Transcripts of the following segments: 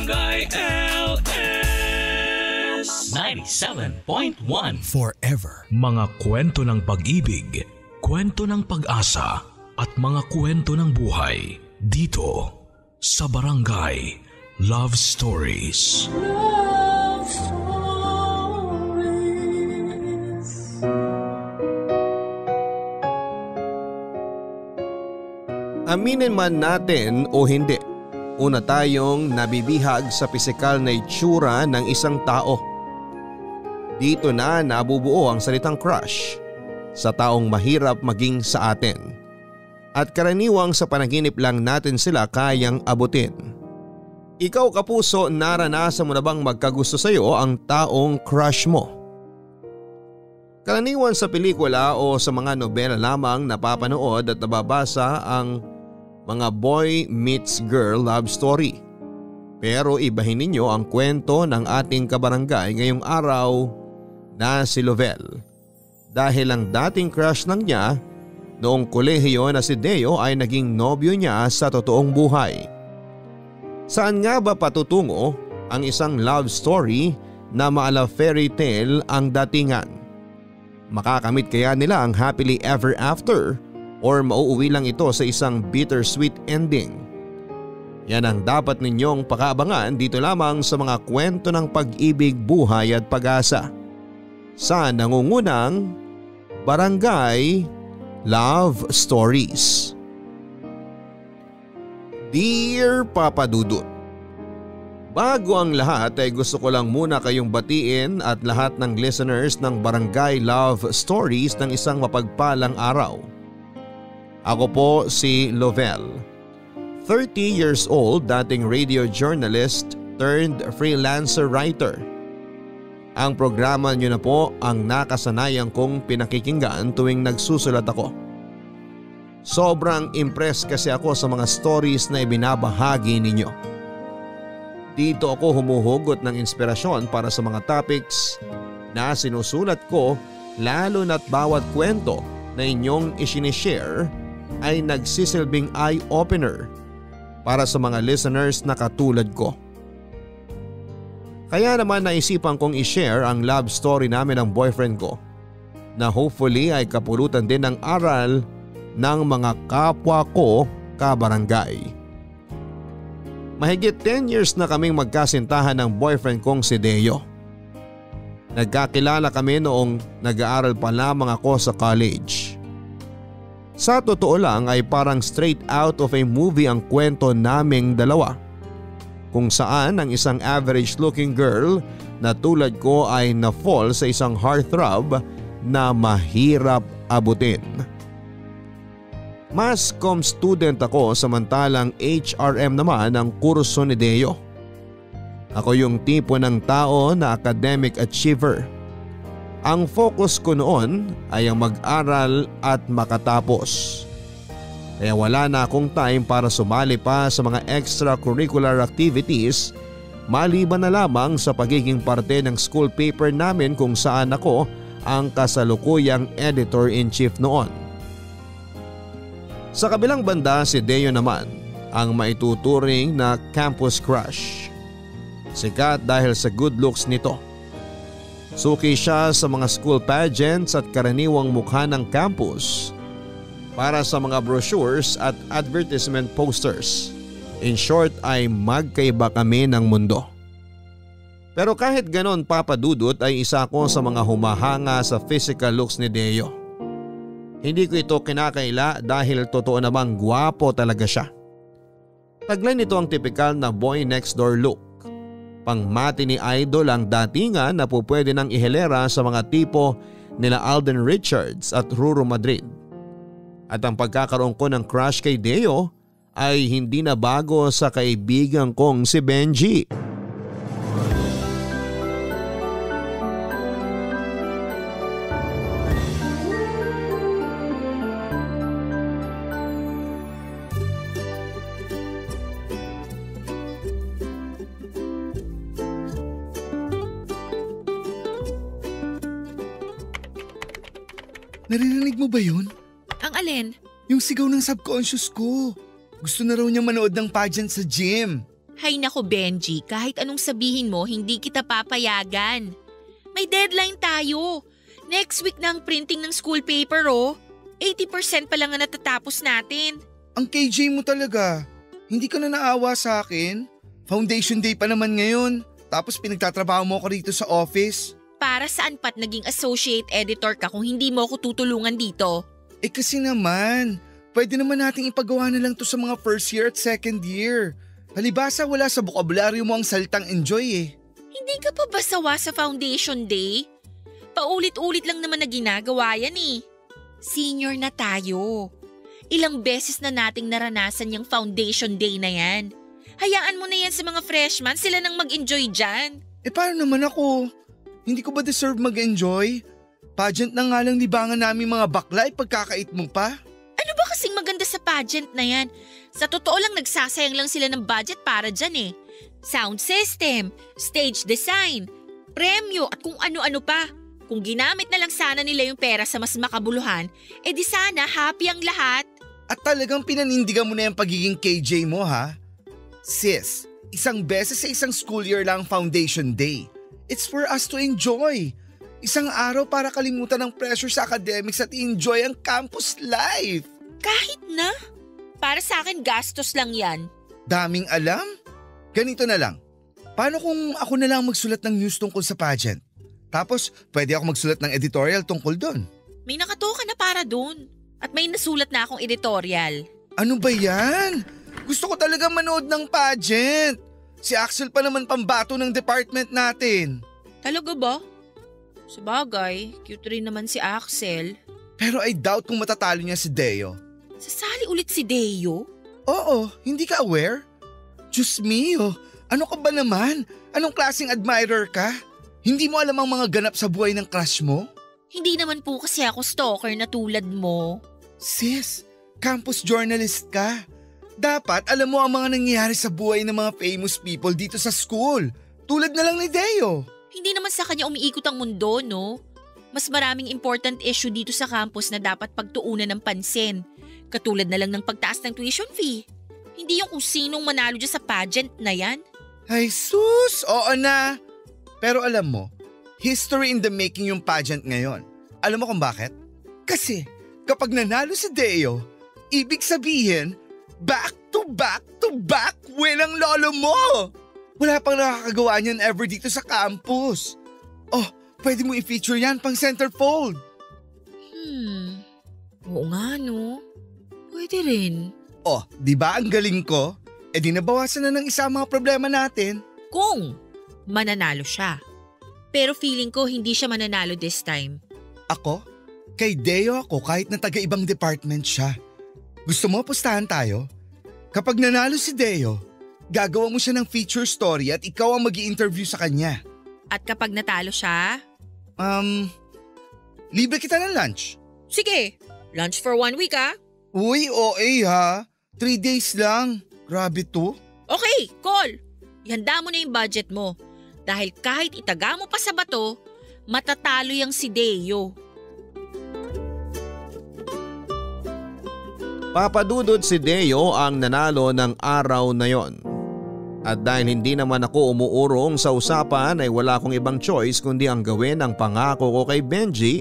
Barangay LS 97.1 Forever. Mga kwento ng pag-ibig, kwento ng pag-asa at mga kwento ng buhay dito sa Barangay Love Stories. Love Stories. Aminin man natin o hindi, una tayong nabibihag sa pisikal na itsura ng isang tao. Dito na nabubuo ang salitang crush sa taong mahirap maging sa atin. At karaniwang sa panaginip lang natin sila kayang abutin. Ikaw kapuso, naranasan mo na bang magkagusto sa iyo ang taong crush mo? Karaniwan sa pelikula o sa mga nobela lamang napapanood at nababasa ang mga boy meets girl love story. Pero ibahin ninyo ang kwento ng ating kabarangay ngayong araw na si Lovell. Dahil ang dating crush ng niya noong kolehiyo na si Deo ay naging nobyo niya sa totoong buhay. Saan nga ba patutungo ang isang love story na maala fairy tale ang datingan? Makakamit kaya nila ang happily ever after or mauuwi lang ito sa isang bittersweet ending? Yan ang dapat ninyong pakaabangan dito lamang sa mga kwento ng pag-ibig, buhay at pag-asa sa nangungunang Barangay Love Stories. Dear Papa Dudut, bago ang lahat ay gusto ko lang muna kayong batiin at lahat ng listeners ng Barangay Love Stories ng isang mapagpalang araw. Ako po si Lovell, 30 years old, dating radio journalist turned freelancer writer. Ang programa niyo na po ang nakasanayan kong pinakikinggan tuwing nagsusulat ako. Sobrang impressed kasi ako sa mga stories na ibinabahagi ninyo. Dito ako humuhugot ng inspirasyon para sa mga topics na sinusulat ko, lalo na't bawat kwento na inyong isinishare ay nagsisilbing eye-opener para sa mga listeners na katulad ko. Kaya naman naisipan kong i-share ang love story namin ng boyfriend ko na hopefully ay kapulutan din ng aral ng mga kapwa ko kabarangay. Mahigit 10 years na kaming magkasintahan ng boyfriend kong si Deo. Nagkakilala kami noong nag-aaral pa lamang ako sa college. Sa totoo lang ay parang straight out of a movie ang kwento naming dalawa, kung saan ang isang average looking girl na tulad ko ay na-fall sa isang heartthrob na mahirap abutin. Mass comm student ako samantalang HRM naman ang kurso ni Deo. Ako yung tipo ng tao na academic achiever. Ang focus ko noon ay ang mag-aral at makatapos. Kaya wala na akong time para sumali pa sa mga extracurricular activities maliban na lamang sa pagiging parte ng school paper namin kung saan ako ang kasalukuyang editor-in-chief noon. Sa kabilang banda si Deo naman ang maituturing na campus crush. Sikat dahil sa good looks nito. Suki siya sa mga school pageants at karaniwang mukha ng campus para sa mga brochures at advertisement posters. In short ay magkaiba kami ng mundo. Pero kahit ganon, Papa Dudut, ay isa ko sa mga humahanga sa physical looks ni Deo. Hindi ko ito kinakaila dahil totoo namang gwapo talaga siya. Taglay nito ang tipikal na boy next door look. Pangmati ni idol ang datingan na pupwede nang ihilera sa mga tipo nila Alden Richards at Ruru Madrid. At ang pagkakaroon ko ng crush kay Deo ay hindi na bago sa kaibigan kong si Benji. Naririnig mo ba yun? Ang alin? Yung sigaw ng subconscious ko. Gusto na raw niya manood ng pageant sa gym. Hay nako Benji, kahit anong sabihin mo, hindi kita papayagan. May deadline tayo. Next week na ang printing ng school paper 80% pa lang ang natatapos natin. Ang KJ mo talaga. Hindi ka na naawa sa akin? Foundation day pa naman ngayon. Tapos pinagtatrabaho mo ako rito sa office. Para saan pat naging associate editor ka kung hindi mo ako tutulungan dito? Kasi naman, pwede naman nating ipagawa na lang to sa mga first year at second year. Palibasa wala sa bokabularyo mo ang salitang enjoy Hindi ka pa ba sawa sa foundation day? Paulit-ulit lang naman na ginagawa yan Senior na tayo. Ilang beses na nating naranasan yung foundation day na yan. Hayaan mo na yan sa mga freshmen, sila nang mag-enjoy dyan. Paano naman ako? Hindi ko ba deserve mag-enjoy? Pageant na nga lang libangan namin mga bakla, pagkakait mo pa? Ano ba kasing maganda sa pageant na yan? Sa totoo lang nagsasayang lang sila ng budget para dyan Sound system, stage design, premyo at kung ano-ano pa. Kung ginamit na lang sana nila yung pera sa mas makabuluhan, di sana happy ang lahat. At talagang pinanindigan mo na yung pagiging KJ mo ha? Sis, isang beses sa isang school year lang foundation day. It's for us to enjoy. Isang araw para kalimutan ng pressure sa academics at enjoy ang campus life. Kahit na. Para sa akin gastos lang yan. Daming alam? Ganito na lang. Paano kung ako na lang magsulat ng news tungkol sa pageant? Tapos pwede ako magsulat ng editorial tungkol doon. May nakatoka na para doon. At may nasulat na akong editorial. Ano ba yan? Gusto ko talaga manood ng pageant. Si Axel pa naman pambato ng department natin. Talaga ba? Sabagay, cute rin naman si Axel. Pero I doubt kung matatalo niya si Deo. Sasali ulit si Deo? Oo, hindi ka aware? Diyos mio, ano ka ba naman? Anong klaseng admirer ka? Hindi mo alam ang mga ganap sa buhay ng crush mo? Hindi naman po kasi ako stalker na tulad mo. Sis, campus journalist ka. Dapat alam mo ang mga nangyayari sa buhay ng mga famous people dito sa school. Tulad na lang ni Deo. Hindi naman sa kanya umiikot ang mundo, no? Mas maraming important issue dito sa campus na dapat pagtuunan ng pansin. Katulad na lang ng pagtaas ng tuition fee. Hindi yung kung sinong manalo dyan sa pageant na yan. Ay sus, oo na. Pero alam mo, history in the making yung pageant ngayon. Alam mo kung bakit? Kasi kapag nanalo si Deo, ibig sabihin, back to back win ang lolo mo. Wala pang nakakagawa niyan ever dito sa campus. Oh, pwede mo i-feature yan pang centerfold. Oo nga no. Pwede rin. Oh, di ba ang galing ko? Di nabawasan na ng isa ang mga problema natin. Kung mananalo siya. Pero feeling ko hindi siya mananalo this time. Ako? Kay Deo ako kahit na taga-ibang department siya. Gusto mo pustahan tayo? Kapag nanalo si Deo, gagawa mo siya ng feature story at ikaw ang mag-i-interview sa kanya. At kapag natalo siya? Libre kita ng lunch. Sige, lunch for 1 week Uy, OA ha. 3 days lang. Grabe to. Okay, call. Ihanda mo na yung budget mo. Dahil kahit itaga mo pa sa bato, matatalo yang si Deo. Papadudod si Deo ang nanalo ng araw na yon. At dahil hindi naman ako umuurong sa usapan ay wala akong ibang choice kundi ang gawin ang pangako ko kay Benji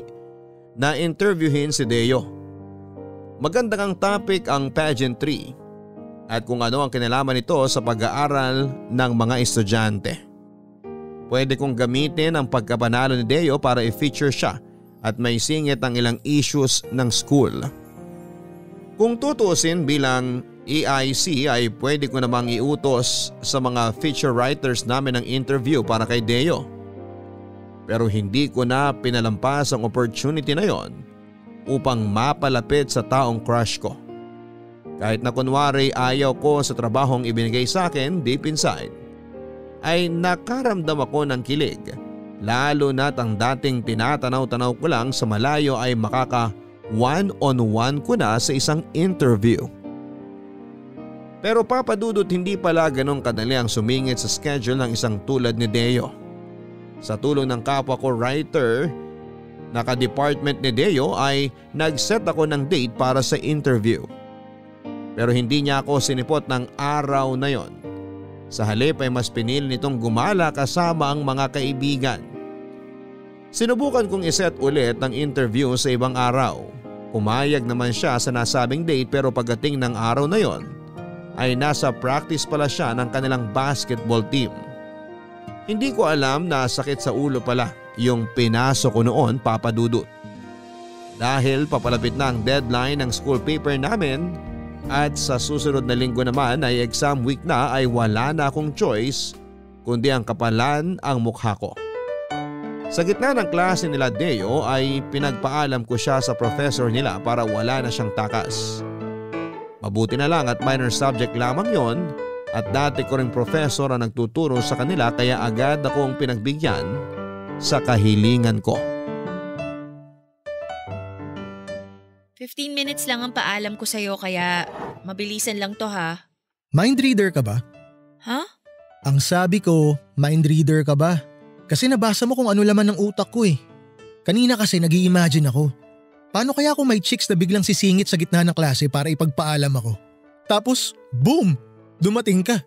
na interviewin si Deo. Magandang ang topic ang pageantry at kung ano ang kinalaman nito sa pag-aaral ng mga estudyante. Pwede kong gamitin ang pagkapanalo ni Deo para i-feature siya at may singit ang ilang issues ng school. Kung tutusin bilang EIC ay pwede ko namang iutos sa mga feature writers namin ang interview para kay Deo. Pero hindi ko na pinalampas ang opportunity na yon upang mapalapit sa taong crush ko. Kahit na kunwari ayaw ko sa trabahong ibinigay sa akin deep inside, ay nakaramdam ako ng kilig, lalo na't ang dating tinatanaw-tanaw ko lang sa malayo ay makaka one-on-one ko na sa isang interview. Pero papadudot hindi pala ganong kadali ang sumingit sa schedule ng isang tulad ni Deo. Sa tulong ng kapwa ko writer, naka-department ni Deo ay nag-set ako ng date para sa interview. Pero hindi niya ako sinipot ng araw na yon. Sa halip ay mas pinili nitong gumala kasama ang mga kaibigan. Sinubukan kong iset ulit ang interview sa ibang araw. Pumayag naman siya sa nasabing date pero pagdating ng araw na yon ay nasa practice pala siya ng kanilang basketball team. Hindi ko alam na sakit sa ulo pala yung pinasok ko noon, Papa Dudut. Dahil papalapit na ang deadline ng school paper namin at sa susunod na linggo naman ay exam week na ay wala na akong choice kundi ang kapalan ang mukha ko. Sa gitna ng klase nila Deo ay pinagpaalam ko siya sa professor nila para wala na siyang takas. Mabuti na lang at minor subject lamang yon at dati ko ring professor ang nagtuturo sa kanila kaya agad akong pinagbigyan sa kahilingan ko. 15 minutes lang ang paalam ko sa'yo kaya mabilisan lang to ha. Mind reader ka ba? Ha? Ang sabi ko, mind reader ka ba? Kasi nabasa mo kung ano laman ng utak ko eh. Kanina kasi nag-i-imagine ako. Paano kaya kung may chicks na biglang sisingit sa gitna ng klase para ipagpaalam ako? Tapos, boom! Dumating ka.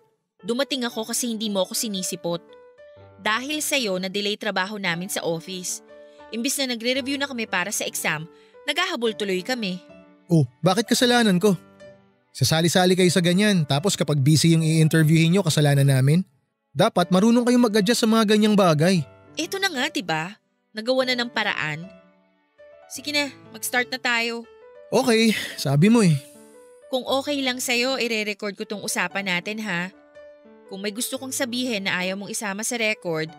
Dumating ako kasi hindi mo ako sinisipot. Dahil sa'yo na-delay trabaho namin sa office. Imbis na nagre-review na kami para sa exam, naghahabol tuloy kami. Oh, bakit kasalanan ko? Sasali-sali kayo sa ganyan tapos kapag busy yung i-interviewin nyo kasalanan namin? Dapat marunong kayong mag-adjust sa mga ganyang bagay. Ito na nga, diba? Nagawa na ng paraan. Sige na, mag-start na tayo. Okay, sabi mo eh. Kung okay lang sa'yo, ire-record ko tong usapan natin ha. Kung may gusto kong sabihin na ayaw mong isama sa record,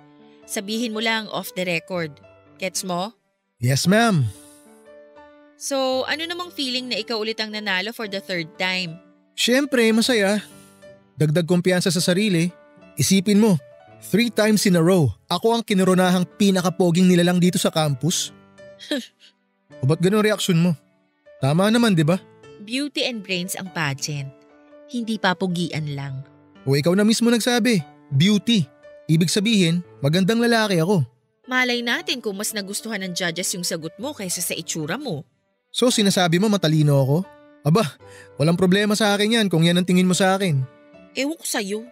sabihin mo lang off the record. Gets mo? Yes ma'am. So, ano namang feeling na ikaw ulit ang nanalo for the third time? Siyempre, masaya. Dagdag kumpiyansa sa sarili. Isipin mo, 3 times in a row, ako ang kinurunahang pinakapoging nilalang dito sa campus. O ba't ganun reaksyon mo? Tama naman, di ba? Beauty and brains ang pageant. Hindi papugian lang. O ikaw na mismo nagsabi, beauty. Ibig sabihin, magandang lalaki ako. Malay natin kung mas nagustuhan ng judges yung sagot mo kaysa sa itsura mo. So sinasabi mo matalino ako? Aba, walang problema sa akin yan kung yan ang tingin mo sa akin. Ewan ko sa'yo.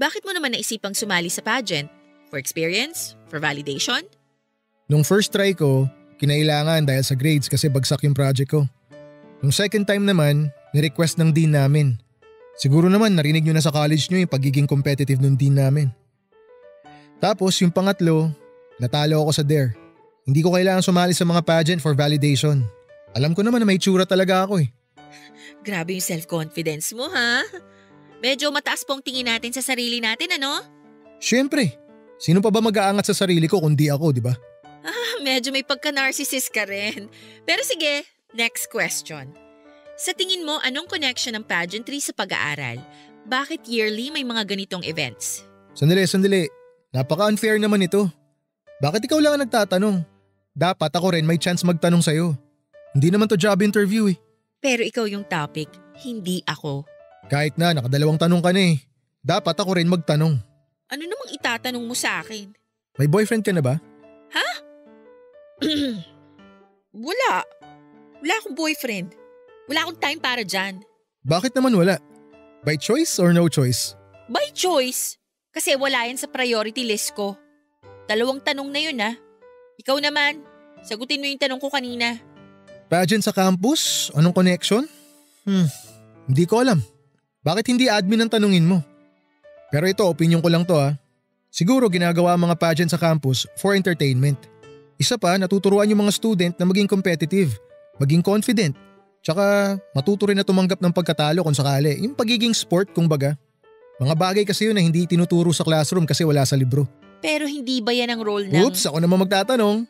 Bakit mo naman naisipang sumali sa pageant? For experience? For validation? Nung first try ko, kinailangan dahil sa grades kasi bagsak yung project ko. Nung second time naman, ni-request ng dean namin. Siguro naman narinig nyo na sa college nyo yung pagiging competitive ng dean namin. Tapos yung pangatlo, natalo ako sa DARE. Hindi ko kailangan sumali sa mga pageant for validation. Alam ko naman na may tsura talaga ako eh. Grabe yung self-confidence mo ha? Medyo mataas pong tingin natin sa sarili natin ano? Siyempre, sino pa ba mag-aangat sa sarili ko kundi ako, di ba? Medyo may pagka-narcissist ka rin. Pero sige, next question. Sa tingin mo, anong connection ng pageantry sa pag-aaral? Bakit yearly may mga ganitong events? Sandali. Napaka-unfair naman ito. Bakit ikaw lang ang nagtatanong? Dapat ako rin may chance magtanong sa'yo. Hindi naman to job interview eh. Pero ikaw yung topic, hindi ako. Kahit na, nakadalawang tanong ka na eh. Dapat ako rin magtanong. Ano namang itatanong mo sa akin? May boyfriend ka na ba? Ha? Wala. Wala akong boyfriend. Wala akong time para dyan. Bakit naman wala? By choice or no choice? By choice. Kasi wala yan sa priority list ko. 2 tanong na yun ha. Ikaw naman, sagutin mo yung tanong ko kanina. Pageant sa campus? Anong connection? Hindi ko alam. Bakit hindi admin ang tanungin mo? Pero ito, opinion ko lang to ha. Siguro ginagawa ang mga pageant sa campus for entertainment. Isa pa, natuturuan yung mga student na maging competitive, maging confident, tsaka matuto rin na tumanggap ng pagkatalo kung sakali. Yung pagiging sport kung baga. Mga bagay kasi yun na hindi tinuturo sa classroom kasi wala sa libro. Pero hindi ba yan ang role ng… Oops, ako naman magtatanong.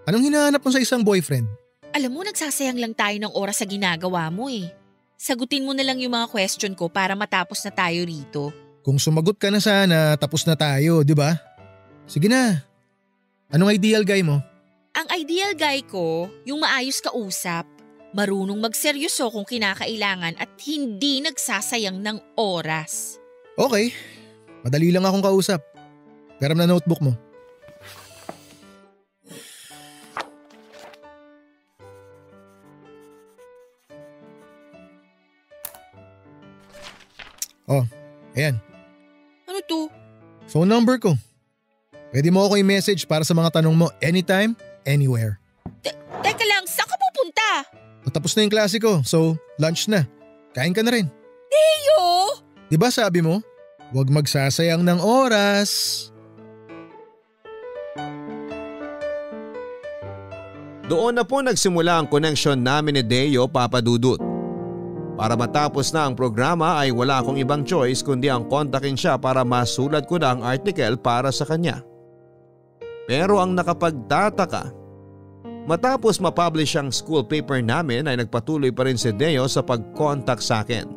Anong hinahanap mo sa isang boyfriend? Alam mo, nagsasayang lang tayo ng oras sa ginagawa mo eh. Sagutin mo na lang yung mga question ko para matapos na tayo rito. Kung sumagot ka na sana, tapos na tayo, di ba? Sige na. Anong ideal guy mo? Ang ideal guy ko, yung maayos kausap, marunong magseryoso kung kinakailangan at hindi nagsasayang ng oras. Okay, madali lang akong kausap. Pero na notebook mo. Oh, ayan. to? Phone number ko. Pwede mo ako i-message para sa mga tanong mo anytime, anywhere. Teka lang, saan ka pupunta? Tapos na yung klase ko, so lunch na. Kain ka na rin. Teo! Diba sabi mo? Huwag magsasayang ng oras. Doon na po nagsimula ang connection namin ni Deo, Papa Dudut. Para matapos na ang programa ay wala akong ibang choice kundi ang kontakin siya para masulat ko na ang article para sa kanya. Pero ang nakapagtataka, matapos mapublish ang school paper namin ay nagpatuloy pa rin si Deo sa pag-contact sa akin.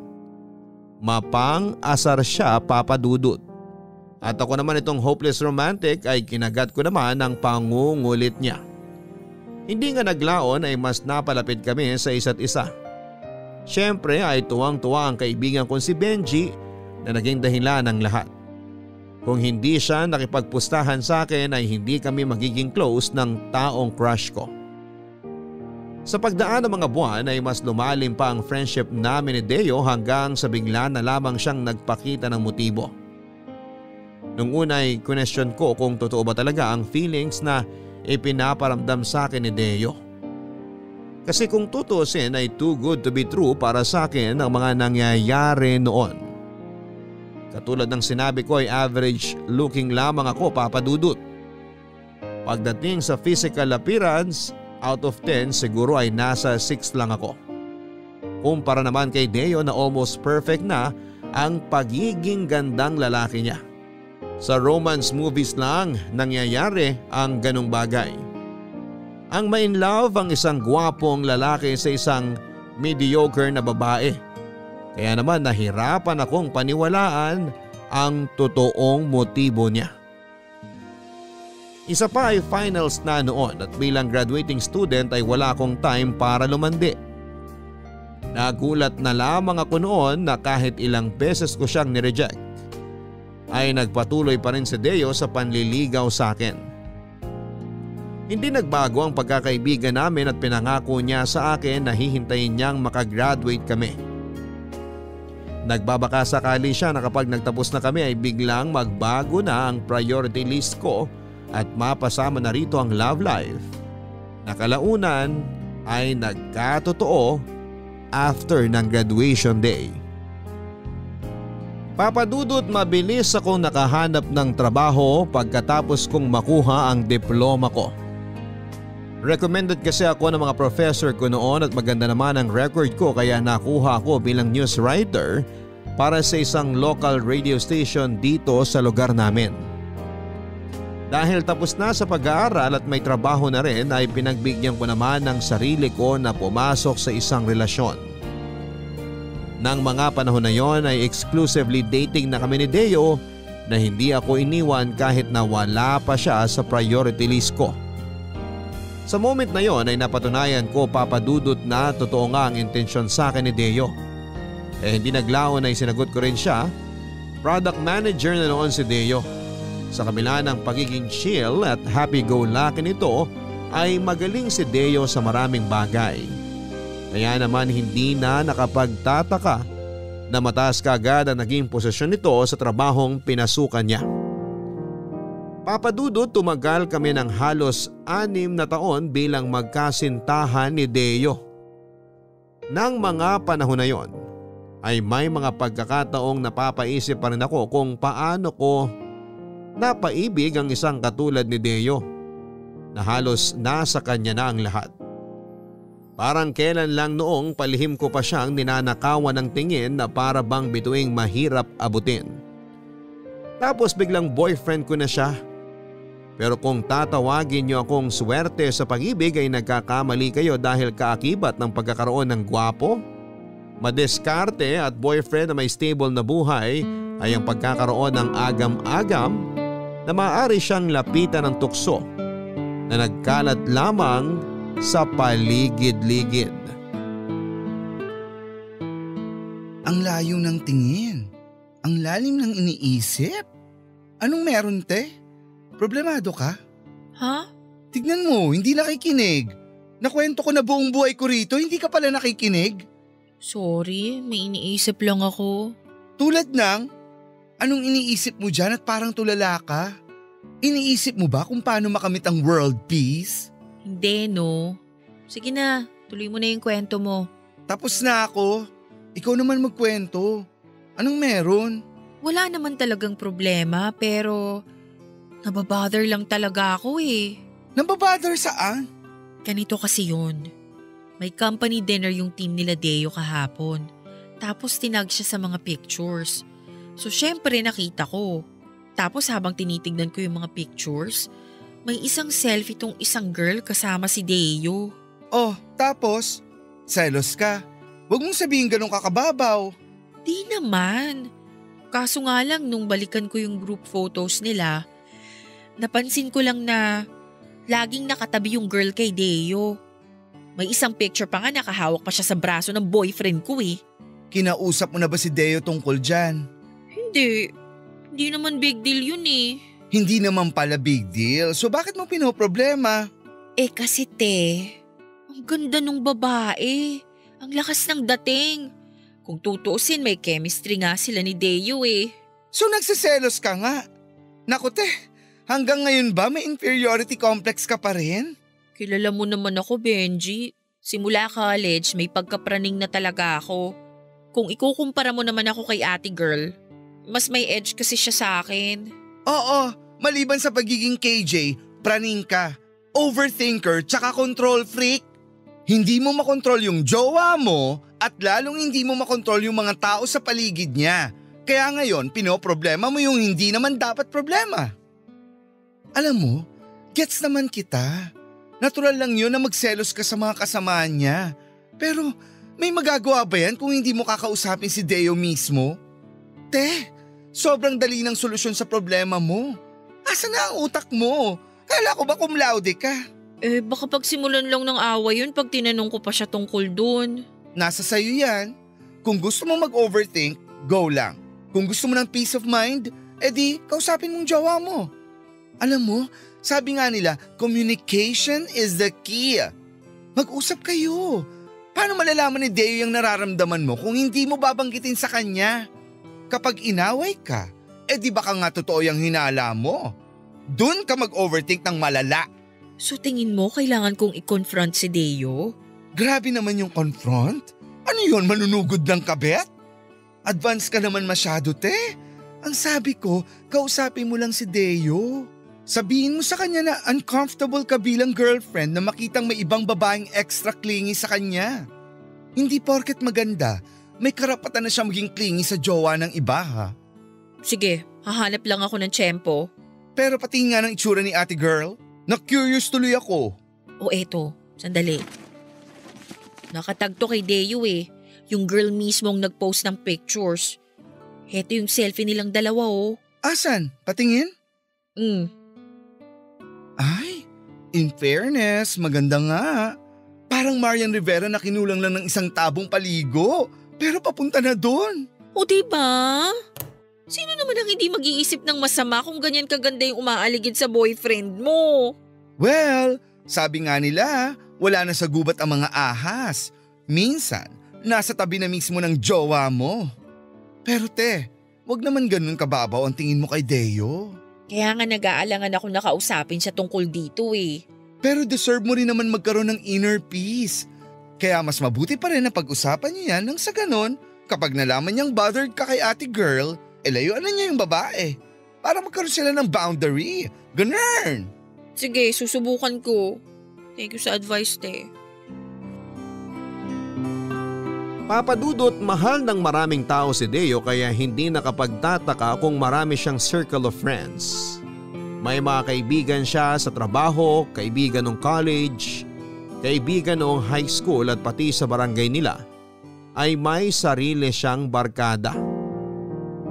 Mapang-asar siya, Papa Dudut. At ako naman itong hopeless romantic ay kinagat ko naman ang pangungulit niya. Hindi nga naglaon ay mas napalapit kami sa isa't isa. Siyempre ay tuwang-tuwa ang kaibigan kong si Benji na naging dahilan ng lahat. Kung hindi siya nakipagpustahan sa akin ay hindi kami magiging close ng taong crush ko. Sa pagdaan ng mga buwan ay mas lumalim pa ang friendship namin ni Deo hanggang sa bigla na lamang siyang nagpakita ng motibo. Nung una ay question ko kung totoo ba talaga ang feelings na ipinaparamdam sa akin ni Deo. Kasi kung tutusin ay too good to be true para sa akin ang mga nangyayari noon. Katulad ng sinabi ko ay average looking lamang ako, Papa Dudut. Pagdating sa physical appearance, out of 10 siguro ay nasa 6 lang ako. Kumpara naman kay Deo na almost perfect na ang pagiging gandang lalaki niya. Sa romance movies lang nangyayari ang ganong bagay. Ang ma-inlove ang isang gwapong lalaki sa isang mediocre na babae. Kaya naman nahirapan akong paniwalaan ang totoong motibo niya. Isa pa ay finals na noon at bilang graduating student ay wala akong time para lumandi. Nagulat na lamang ako noon na kahit ilang beses ko siyang nireject, ay nagpatuloy pa rin si Deo sa panliligaw sa akin. Hindi nagbago ang pagkakaibigan namin at pinangako niya sa akin na hihintayin niyang makagraduate kami. Nagbabaka sakali siya na kapag nagtapos na kami ay biglang magbago na ang priority list ko at mapasama na rito ang love life. Nakalaunan ay nagkatotoo after ng graduation day. Papa Dudut, mabilis akong nakahanap ng trabaho pagkatapos kong makuha ang diploma ko. Recommended kasi ako ng mga professor ko noon at maganda naman ang record ko kaya nakuha ako bilang news writer para sa isang local radio station dito sa lugar namin. Dahil tapos na sa pag-aaral at may trabaho na rin ay pinagbigyan ko naman ng sarili ko na pumasok sa isang relasyon. Nang mga panahon na yon ay exclusively dating na kami ni Deo na hindi ako iniwan kahit na wala pa siya sa priority list ko. Sa moment na yon ay napatunayan ko, Papa Dudut, na totoo nga ang intensyon sa akin ni Deo. Hindi naglaon ay sinagot ko rin siya. Product manager na noon si Deo. Sa kabila ng pagiging chill at happy-go-lucky nito ay magaling si Deo sa maraming bagay. Kaya naman hindi na nakapagtataka na mataas kaagad ang naging posisyon nito sa trabahong pinasukan niya. Papa Dudut, tumagal kami ng halos 6 na taon bilang magkasintahan ni Deo. Nang mga panahon na yon ay may mga pagkakataong napapaisip pa rin ako kung paano ko napaibig ang isang katulad ni Deo na halos nasa kanya na ang lahat. Parang kailan lang noong palihim ko pa siyang ninanakawan ng tingin na para bang bituing mahirap abutin. Tapos biglang boyfriend ko na siya. Pero kung tatawagin niyo akong swerte sa pag-ibig ay nagkakamali kayo dahil kaakibat ng pagkakaroon ng gwapo, madiskarte at boyfriend na may stable na buhay ay ang pagkakaroon ng agam-agam na maaari siyang lapitan ng tukso na nagkalat lamang sa paligid-ligid. Ang layo ng tingin. Ang lalim ng iniisip. Anong meron, te? Problemado ka? Ha? Tignan mo, hindi nakikinig. Nakwento ko na buong buhay ko rito, hindi ka pala nakikinig. Sorry, may iniisip lang ako. Tulad ng, Anong iniisip mo dyan at parang tulala ka? Iniisip mo ba kung paano makamit ang world peace? Hindi, no. Sige na, tuloy mo na yung kwento mo. Tapos na ako. Ikaw naman magkwento. Anong meron? Wala naman talagang problema pero nababother lang talaga ako eh. Nababother saan? Ganito kasi yun. May company dinner yung team nila Deo kahapon. Tapos tinag siya sa mga pictures. So syempre nakita ko. Tapos habang tinitignan ko yung mga pictures, may isang selfie tong isang girl kasama si Deo. Oh, tapos? Selos ka. Huwag mong sabihin ganun kakababaw. Di naman. Kaso nga lang nung balikan ko yung group photos nila, napansin ko lang na laging nakatabi yung girl kay Deo. May isang picture pa nga nakahawak pa siya sa braso ng boyfriend ko eh. Kinausap mo na ba si Deo tungkol dyan? Hindi. Hindi naman big deal yun eh. Hindi naman pala big deal. So bakit mo pinoproblema? Eh kasi ang ganda nung babae. Ang lakas ng dating. Kung tutuusin may chemistry nga sila ni Deo eh. So nagsiselos ka nga? Naku hanggang ngayon ba may inferiority complex ka pa rin? Kilala mo naman ako, Benji. Simula college, may pagkapraning na talaga ako. Kung ikukumpara mo naman ako kay ate girl, mas may edge kasi siya sa akin. Oo, maliban sa pagiging KJ, praning ka, overthinker, tsaka control freak. Hindi mo makontrol yung jowa mo at lalong hindi mo makontrol yung mga tao sa paligid niya. Kaya ngayon, pinoproblema mo yung hindi naman dapat problema. Alam mo, gets naman kita. Natural lang yun na magselos ka sa mga kasamaan niya. Pero may magagawa ba yan kung hindi mo kakausapin si Deo mismo? Sobrang dali ng solusyon sa problema mo. Asa na ang utak mo? Kala ko ba cum laude ka? Eh baka pagsimulan lang ng away yun pag tinanong ko pa siya tungkol dun. Nasa sayo yan. Kung gusto mo mag-overthink, go lang. Kung gusto mo ng peace of mind, edi kausapin mong jowa mo. Alam mo, sabi nga nila, communication is the key. Mag-usap kayo. Paano malalaman ni Deo yung nararamdaman mo kung hindi mo babanggitin sa kanya? Kapag inaway ka, edi baka nga totoo yung hinala mo. Doon ka mag-overthink ng malala. So tingin mo kailangan kong i-confront si Deo? Grabe naman yung confront. Ano yun, manunugod ng kabet? Advance ka naman masyado, Ang sabi ko, kausapin mo lang si Deo. Sabihin mo sa kanya na uncomfortable ka bilang girlfriend na makitang may ibang babaeng extra clingy sa kanya. Hindi porket maganda, may karapatan na siya maging clingy sa jowa ng iba ha. Sige, hahanap lang ako ng tiyempo. Pero pati nga ng itsura ni ate girl, na-curious tuloy ako. O eto, sandali. Nakatag to kay Deo eh. Yung girl mismong nag-post ng pictures. Heto yung selfie nilang dalawa oh. Asan? Patingin? Ay, in fairness, maganda nga. Parang Marian Rivera na kinulang lang ng isang tabong paligo. Pero papunta na doon. O diba? Sino naman ang hindi mag-iisip ng masama kung ganyan kaganda yung umaaligid sa boyfriend mo? Well, sabi nga nila, wala na sa gubat ang mga ahas. Minsan, nasa tabi na mismo ng jowa mo. Pero wag naman ganun kababaw ang tingin mo kay Deo. Kaya nga nag-aalangan ako nakausapin siya tungkol dito eh. Pero deserve mo rin naman magkaroon ng inner peace. Kaya mas mabuti pa rin na pag-usapan niyo yan nang sa ganon, kapag nalaman niyang bothered ka kay ate girl, layuan na niya yung babae. Para magkaroon sila ng boundary. Ganun! Sige, susubukan ko. Thank you sa advice, Papadudot, mahal ng maraming tao si Deo kaya hindi nakapagtataka kung marami siyang circle of friends. May mga kaibigan siya sa trabaho, kaibigan ng college, kaibigan noong high school at pati sa barangay nila ay may sarili siyang barkada.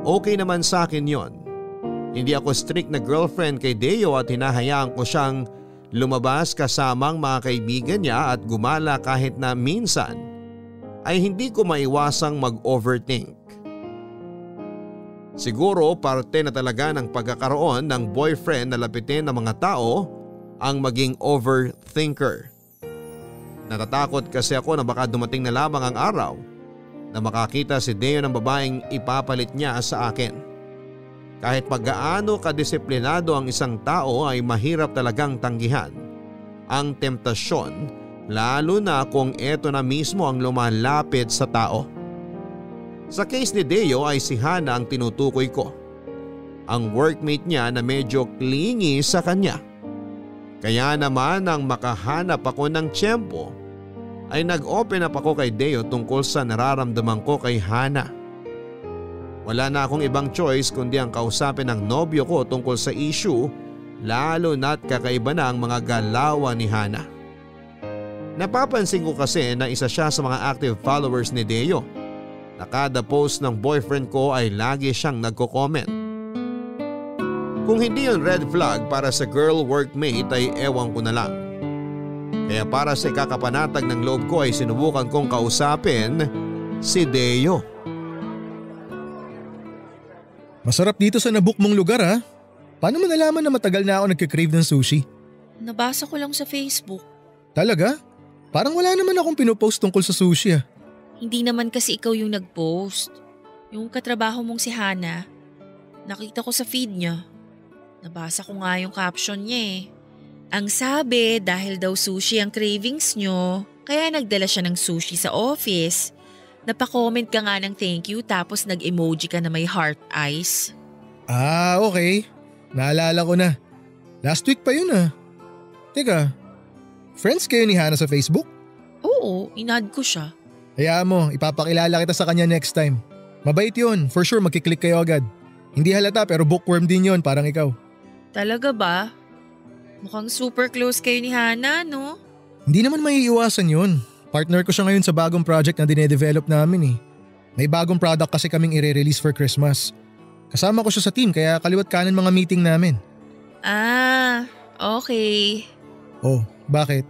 Okay naman sa akin yon. Hindi ako strict na girlfriend kay Deo at hinahayaan ko siyang lumabas kasamang mga kaibigan niya at gumala kahit na minsan ay hindi ko maiwasang mag-overthink. Siguro parte na talaga ng pagkakaroon ng boyfriend na lapitin ng mga tao ang maging overthinker. Natatakot kasi ako na baka dumating na lamang ang araw na makakita si Deo ng babaeng ipapalit niya sa akin. Kahit paggaano kadisiplinado ang isang tao ay mahirap talagang tanggihan ang temptasyon, lalo na kung eto na mismo ang lumalapit sa tao. Sa case ni Deo ay si Hana ang tinutukoy ko. Ang workmate niya na medyo clingy sa kanya. Kaya naman nang makahanap ako ng tiyempo ay nag-open up ako kay Deo tungkol sa nararamdaman ko kay Hana. Wala na akong ibang choice kundi ang kausapin ng nobyo ko tungkol sa issue, lalo na't kakaiba na ang mga galawan ni Hana. Napapansin ko kasi na isa siya sa mga active followers ni Deo. Na kada post ng boyfriend ko ay lagi siyang nagko-comment. Kung hindi yun red flag para sa girl workmate ay ewan ko na lang. Kaya para sa ikakapanatag ng loob ko ay sinubukan kong kausapin si Deo. Masarap dito sa nabook mong lugar ha. Paano mo nalaman na matagal na ako nagkikrave ng sushi? Nabasa ko lang sa Facebook. Talaga? Parang wala naman akong pinopost tungkol sa sushi ah. Hindi naman kasi ikaw yung nag-post. Yung katrabaho mong si Hana, nakita ko sa feed niya. Nabasa ko nga yung caption niya eh. Ang sabi dahil daw sushi ang cravings nyo, kaya nagdala siya ng sushi sa office. Napaka-comment ka nga ng thank you tapos nag-emoji ka na may heart eyes. Ah, okay. Naalala ko na. Last week pa yun ah. Teka, friends kayo ni Hana sa Facebook? Oo, inad ko siya. Hayaan mo, ipapakilala kita sa kanya next time. Mabait yun, for sure magkiklik kayo agad. Hindi halata pero bookworm din yun, parang ikaw. Talaga ba? Mukhang super close kayo ni Hana, no? Hindi naman maiiwasan yun. Partner ko siya ngayon sa bagong project na dinedevelop namin eh. May bagong product kasi kaming i-release for Christmas. Kasama ko siya sa team kaya kaliwat kanan mga meeting namin. Ah, okay. Oh, bakit?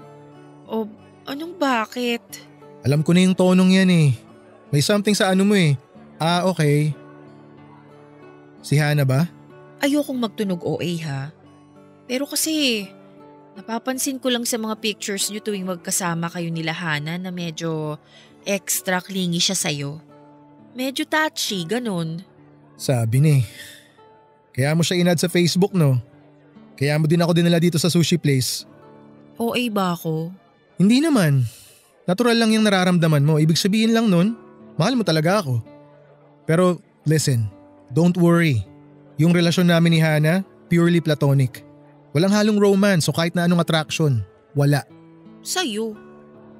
Oh, anong bakit? Alam ko na yung tonong yan eh. May something sa ano mo eh. Ah, okay. Si Hana ba? Ayokong magtunog OA ha. Pero kasi napapansin ko lang sa mga pictures niyo tuwing magkasama kayo nila Hana na medyo extra clingy siya sa'yo. Medyo touchy, ganun. Sabi ni. Kaya mo siya inad sa Facebook no? Kaya mo din ako dinala dito sa sushi place. OA ba ako? Hindi naman. Natural lang yung nararamdaman mo. Ibig sabihin lang nun, mahal mo talaga ako. Pero listen, don't worry. Yung relasyon namin ni Hana, purely platonic. Walang halong romance o kahit na anong attraction. Wala. Sa'yo?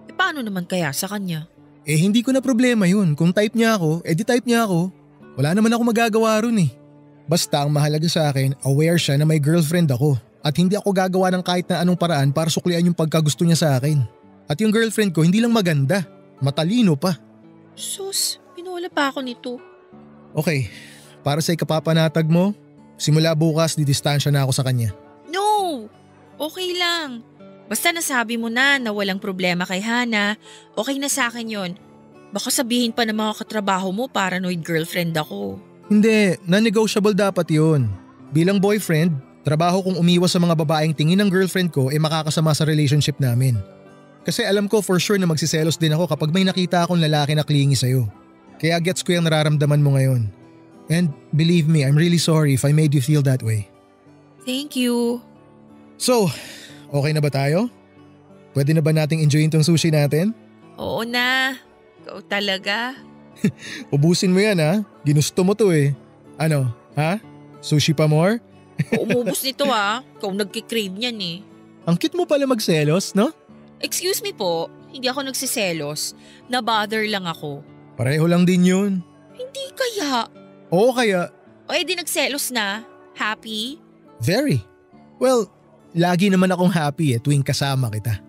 E paano naman kaya sa kanya? Eh hindi ko na problema yun. Kung type niya ako, di type niya ako. Wala naman ako magagawa ron eh. Basta ang mahalaga sa akin, aware siya na may girlfriend ako. At hindi ako gagawa ng kahit na anong paraan para suklian yung pagkagusto niya sa akin. At yung girlfriend ko hindi lang maganda, matalino pa. Sus, pinuwala pa ako nito. Okay, para sa ikapapanatag mo, simula bukas didistansya na ako sa kanya. No! Okay lang. Basta nasabi mo na walang problema kay Hana, okay na sa akin yon. Baka sabihin pa ng mga katrabaho mo paranoid girlfriend ako. Hindi, non-negotiable dapat yun. Bilang boyfriend, trabaho kong umiwas sa mga babaeng tingin ng girlfriend ko makakasama sa relationship namin. Kasi alam ko for sure na magsiselos din ako kapag may nakita akong lalaki na clingy sa'yo. Kaya gets ko yung nararamdaman mo ngayon. And believe me, I'm really sorry if I made you feel that way. Thank you. So, okay na ba tayo? Pwede na ba nating enjoyin tong sushi natin? Oo na. Ikaw talaga. Ubusin mo yan ha, ginusto mo to eh. Ano, ha? Sushi pa more? Umubos nito ha. Ikaw nagkikrave niyan eh. Ang cute mo pala magselos, no? Excuse me po, hindi ako nagsiselos. Na-bother lang ako. Pareho lang din yun. Hindi kaya. Oo kaya. O edi nagselos na. Happy? Very. Well, lagi naman akong happy tuwing kasama kita.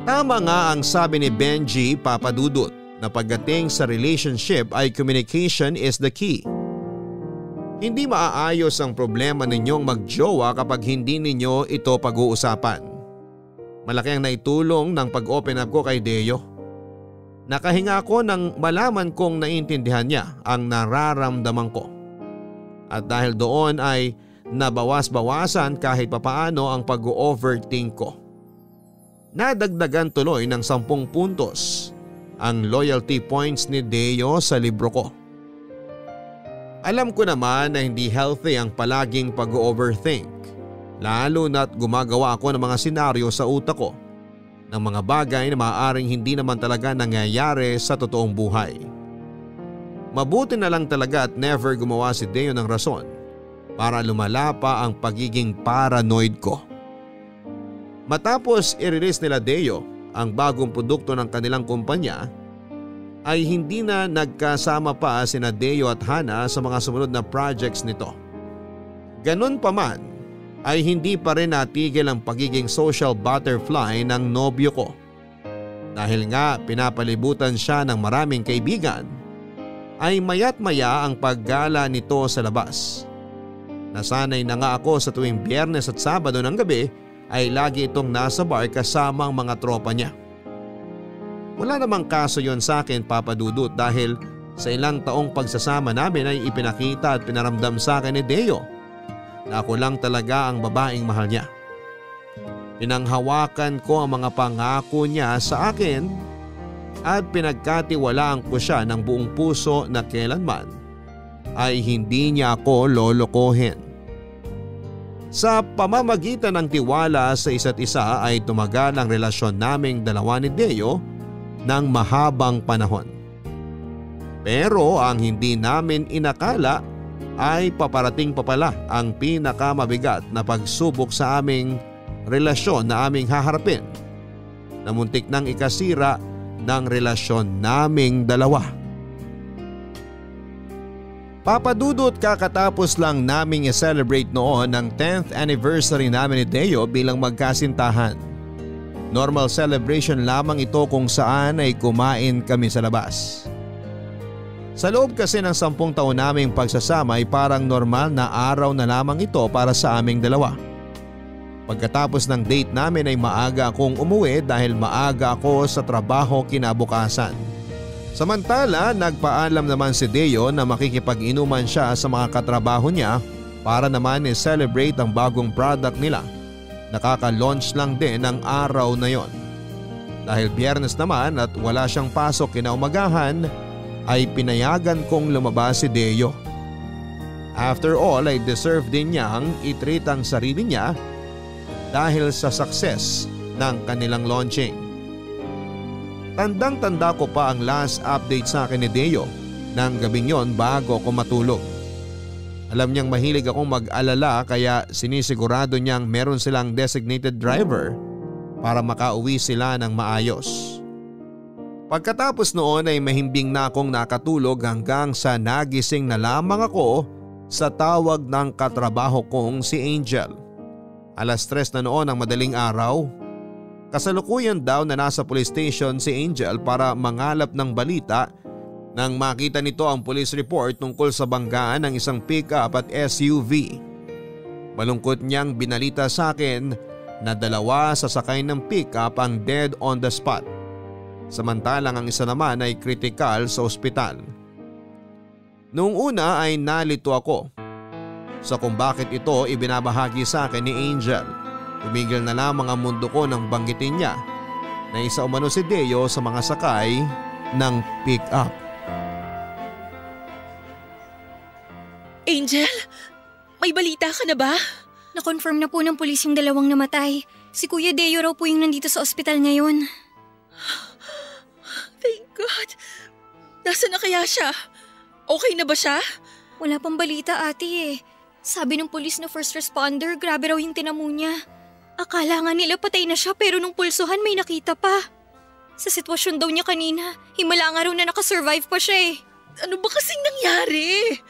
Tama nga ang sabi ni Benji Papadudut na pagdating sa relationship ay communication is the key. Hindi maaayos ang problema ninyong magjowa kapag hindi ninyo ito pag-uusapan. Malaki ang naitulong ng pag-open up ko kay Deo. Nakahinga ako nang malaman kong naiintindihan niya ang nararamdaman ko. At dahil doon ay nabawas-bawasan kahit papaano ang pag-overthink ko. Nadagdagan tuloy ng 10 puntos ang loyalty points ni Deo sa libro ko. Alam ko naman na hindi healthy ang palaging pag-overthink, lalo na't gumagawa ako ng mga senaryo sa utak ko ng mga bagay na maaaring hindi naman talaga nangyayari sa totoong buhay. Mabuti na lang talaga at never gumawa si Deo ng rason para lumala pa ang pagiging paranoid ko. Matapos i-release nila Deo ang bagong produkto ng kanilang kumpanya, ay hindi na nagkasama pa sina Deo at Hana sa mga sumunod na projects nito. Ganun pa man ay hindi pa rin natigil ang pagiging social butterfly ng nobyo ko. Dahil nga pinapalibutan siya ng maraming kaibigan, ay maya't maya ang paggala nito sa labas. Nasanay na nga ako sa tuwing Biyernes at Sabado ng gabi ay lagi itong nasa bar kasama ang mga tropa niya. Wala namang kaso yon sa akin, Papa Dudut, dahil sa ilang taong pagsasama namin ay ipinakita at pinaramdam sa akin ni Deo na ako lang talaga ang babaeng mahal niya. Pinanghawakan ko ang mga pangako niya sa akin at pinagkatiwalaan ko siya ng buong puso na kailanman ay hindi niya ako lolokohin. Sa pamamagitan ng tiwala sa isa't isa ay tumagal ang relasyon naming dalawa ni Deo ng mahabang panahon. Pero ang hindi namin inakala ay paparating pa pala ang pinakamabigat na pagsubok sa aming relasyon na aming haharapin na muntik nang ikasira ng relasyon naming dalawa. Papa Dudut, kakatapos lang naming i-celebrate noon ang 10th anniversary namin ni Deo bilang magkasintahan. Normal celebration lamang ito kung saan ay kumain kami sa labas. Sa loob kasi ng 10 taon naming pagsasama ay parang normal na araw na lamang ito para sa aming dalawa. Pagkatapos ng date namin ay maaga akong umuwi dahil maaga ako sa trabaho kinabukasan. Samantala, nagpaalam naman si Deo na makikipag-inuman siya sa mga katrabaho niya para naman i-celebrate ang bagong product nila. Nakaka-launch lang din ng araw na yon. Dahil Biyernes naman at wala siyang pasok kinaumagahan ay pinayagan kong lumabas si Deo. After all ay deserve din niyang i-treat ang sarili niya dahil sa success ng kanilang launching. Tandang-tanda ko pa ang last update sa akin ni Deo ng gabing yon bago ako matulog. Alam niyang mahilig akong mag-alala kaya sinisigurado niyang meron silang designated driver para makauwi sila ng maayos. Pagkatapos noon ay mahimbing na akong nakatulog hanggang sa nagising na lamang ako sa tawag ng katrabaho kong si Angel. 3:00 na noon ang madaling araw. Kasalukuyan daw na nasa police station si Angel para mangalap ng balita nang makita nito ang police report tungkol sa banggaan ng isang pickup at SUV. Malungkot niyang binalita sa akin na 2 sa sakay ng pickup ang dead on the spot. Samantalang ang isa naman ay critical sa ospital. Noong una ay nalito ako sa kung bakit ito ibinabahagi sa akin ni Angel. Tumigil na lamang ang mundo ko nang banggitin niya na isa umano si Deo sa mga sakay ng pick-up. Angel, may balita ka na ba? Na-confirm na po ng pulis yung 2 namatay. Si Kuya Deo raw po yung nandito sa ospital ngayon. Thank God. Nasaan na kaya siya? Okay na ba siya? Wala pang balita, ate eh. Sabi ng pulis na first responder, grabe raw yung tinamo niya. Akala nga nila patay na siya pero nung pulsuhan may nakita pa. Sa sitwasyon daw niya kanina, himala nga raw na nakasurvive pa siya eh. Ano ba kasing nangyari?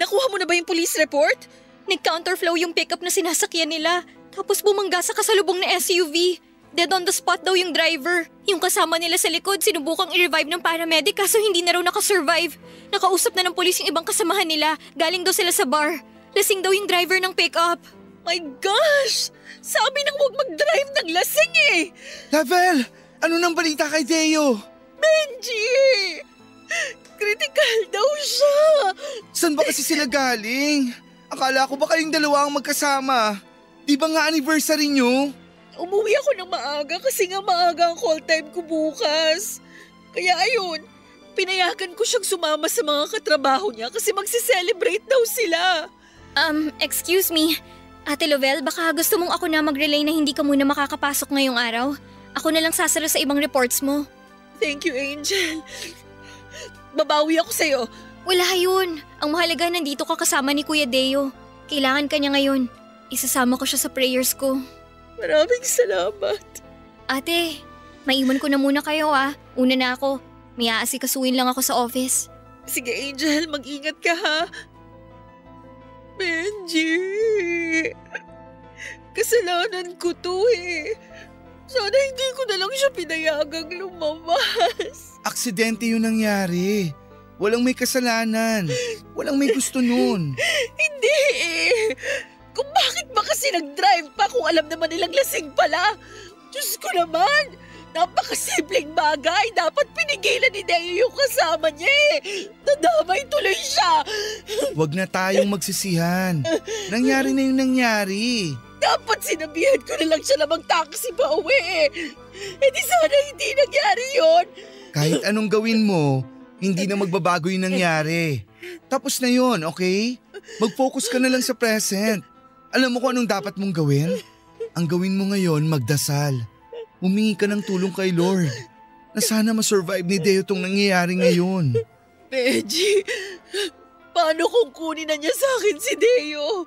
Nakuha mo na ba yung police report? Nag-counterflow yung pickup na sinasakyan nila. Tapos bumangga sa kasalubong na SUV. Dead on the spot daw yung driver. Yung kasama nila sa likod sinubukang i-revive ng paramedic kaso hindi na raw nakasurvive. Nakausap na ng pulis yung ibang kasamahan nila. Galing daw sila sa bar. Lasing daw yung driver ng pickup. My gosh! Sabi nang huwag mag-drive ng lasing eh! Lavel, ano nang balita kay Deo? Benji! Critical daw siya! Saan ba kasi sila galing? Akala ko ba kayong 2 ang magkasama? Di ba nga anniversary nyo? Umuwi ako ng maaga kasi nga maaga ang call time ko bukas. Kaya ayun, pinayagan ko siyang sumama sa mga katrabaho niya kasi magsi-celebrate daw sila. Excuse me. Ate Lovell, baka gusto mong ako na mag-relay na hindi ka muna makakapasok ngayong araw? Ako na lang sasalo sa ibang reports mo. Thank you, Angel. Babawi ako sa'yo. Wala yun. Ang mahalaga nandito ka kasama ni Kuya Deo. Kailangan ka niya ngayon. Isasama ko siya sa prayers ko. Maraming salamat. Ate, maiwan ko na muna kayo ah. Una na ako. May aasikasuin lang ako sa office. Sige, Angel, mag-ingat ka ha. Benji, kasalanan ko to eh. Sana hindi ko na lang siya pinayagang lumabas. Aksidente yung nangyari. Walang may kasalanan. Walang may gusto nun. Hindi eh. Kung bakit ba kasi nag-drive pa kung alam naman nilang lasing pala? Diyos ko naman. Napakasimpleng bagay. Dapat pinigilan ni Deo yung kasama niya eh. Nadamay tuloy siya. Huwag na tayong magsisihan. Nangyari na yung nangyari. Dapat sinabihan ko na lang siya na mag-taxi pa uwi eh. Eh di sana hindi nangyari yun. Kahit anong gawin mo, hindi na magbabago yung nangyari. Tapos na yun, okay? Mag-focus ka na lang sa present. Alam mo kung anong dapat mong gawin? Ang gawin mo ngayon, magdasal. Humingi ka ng tulong kay Lord na sana ma-survive ni Deo tong nangyayari ngayon. Benji, paano kung kunin na niya sa akin si Deo?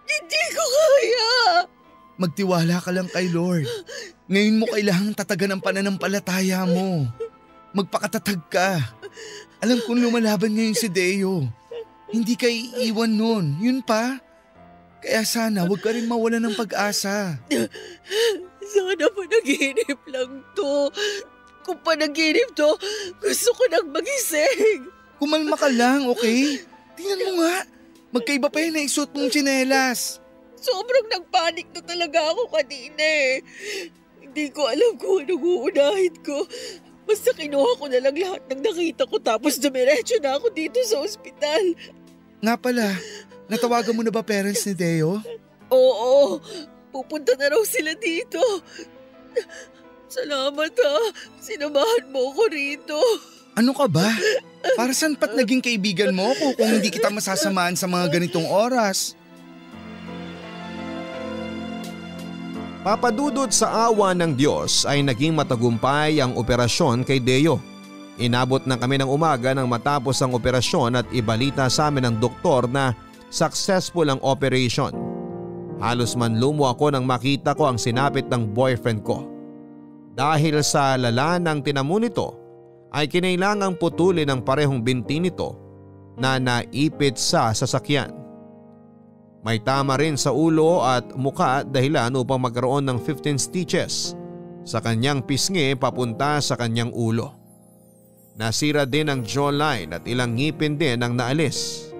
Hindi ko kaya. Magtiwala ka lang kay Lord. Ngayon mo kailangang tatagan ang pananampalataya mo. Magpakatatag ka. Alam kong lumalaban ngayon si Deo. Hindi ka iiwan nun. Yun pa. Kaya sana huwag ka rin mawala ng pag-asa. Sana panaginip lang to. Kung panaginip to, gusto ko nang magising. Kumalma ka lang, okay? Tingnan mo nga. Magkaiba pa yun na isuot mong tsinelas. Sobrang nagpanik na talaga ako kanina eh. Hindi ko alam kung anong uunahin ko. Basta kinuha ko na lang lahat ng nakita ko tapos dumiretso na ako dito sa ospital. Nga pala, natawagan mo na ba parents ni Deo? Oo, pupunta na raw sila dito. Salamat ha, sinamahan mo ko rito. Ano ka ba? Para saan pat naging kaibigan mo ako kung hindi kita masasamahan sa mga ganitong oras? Papadudot sa awa ng Diyos ay naging matagumpay ang operasyon kay Deo. Inabot na kami ng umaga nang matapos ang operasyon at ibalita sa amin ng doktor na successful ang operation. Halos manlumo ako nang makita ko ang sinapit ng boyfriend ko. Dahil sa lala ng tinamo nito ay kinailangang putulin ang parehong binti nito na naipit sa sasakyan. May tama rin sa ulo at muka dahilan upang magkaroon ng 15 stitches sa kanyang pisngi papunta sa kanyang ulo. Nasira din ang jawline at ilang ngipin din ang naalis.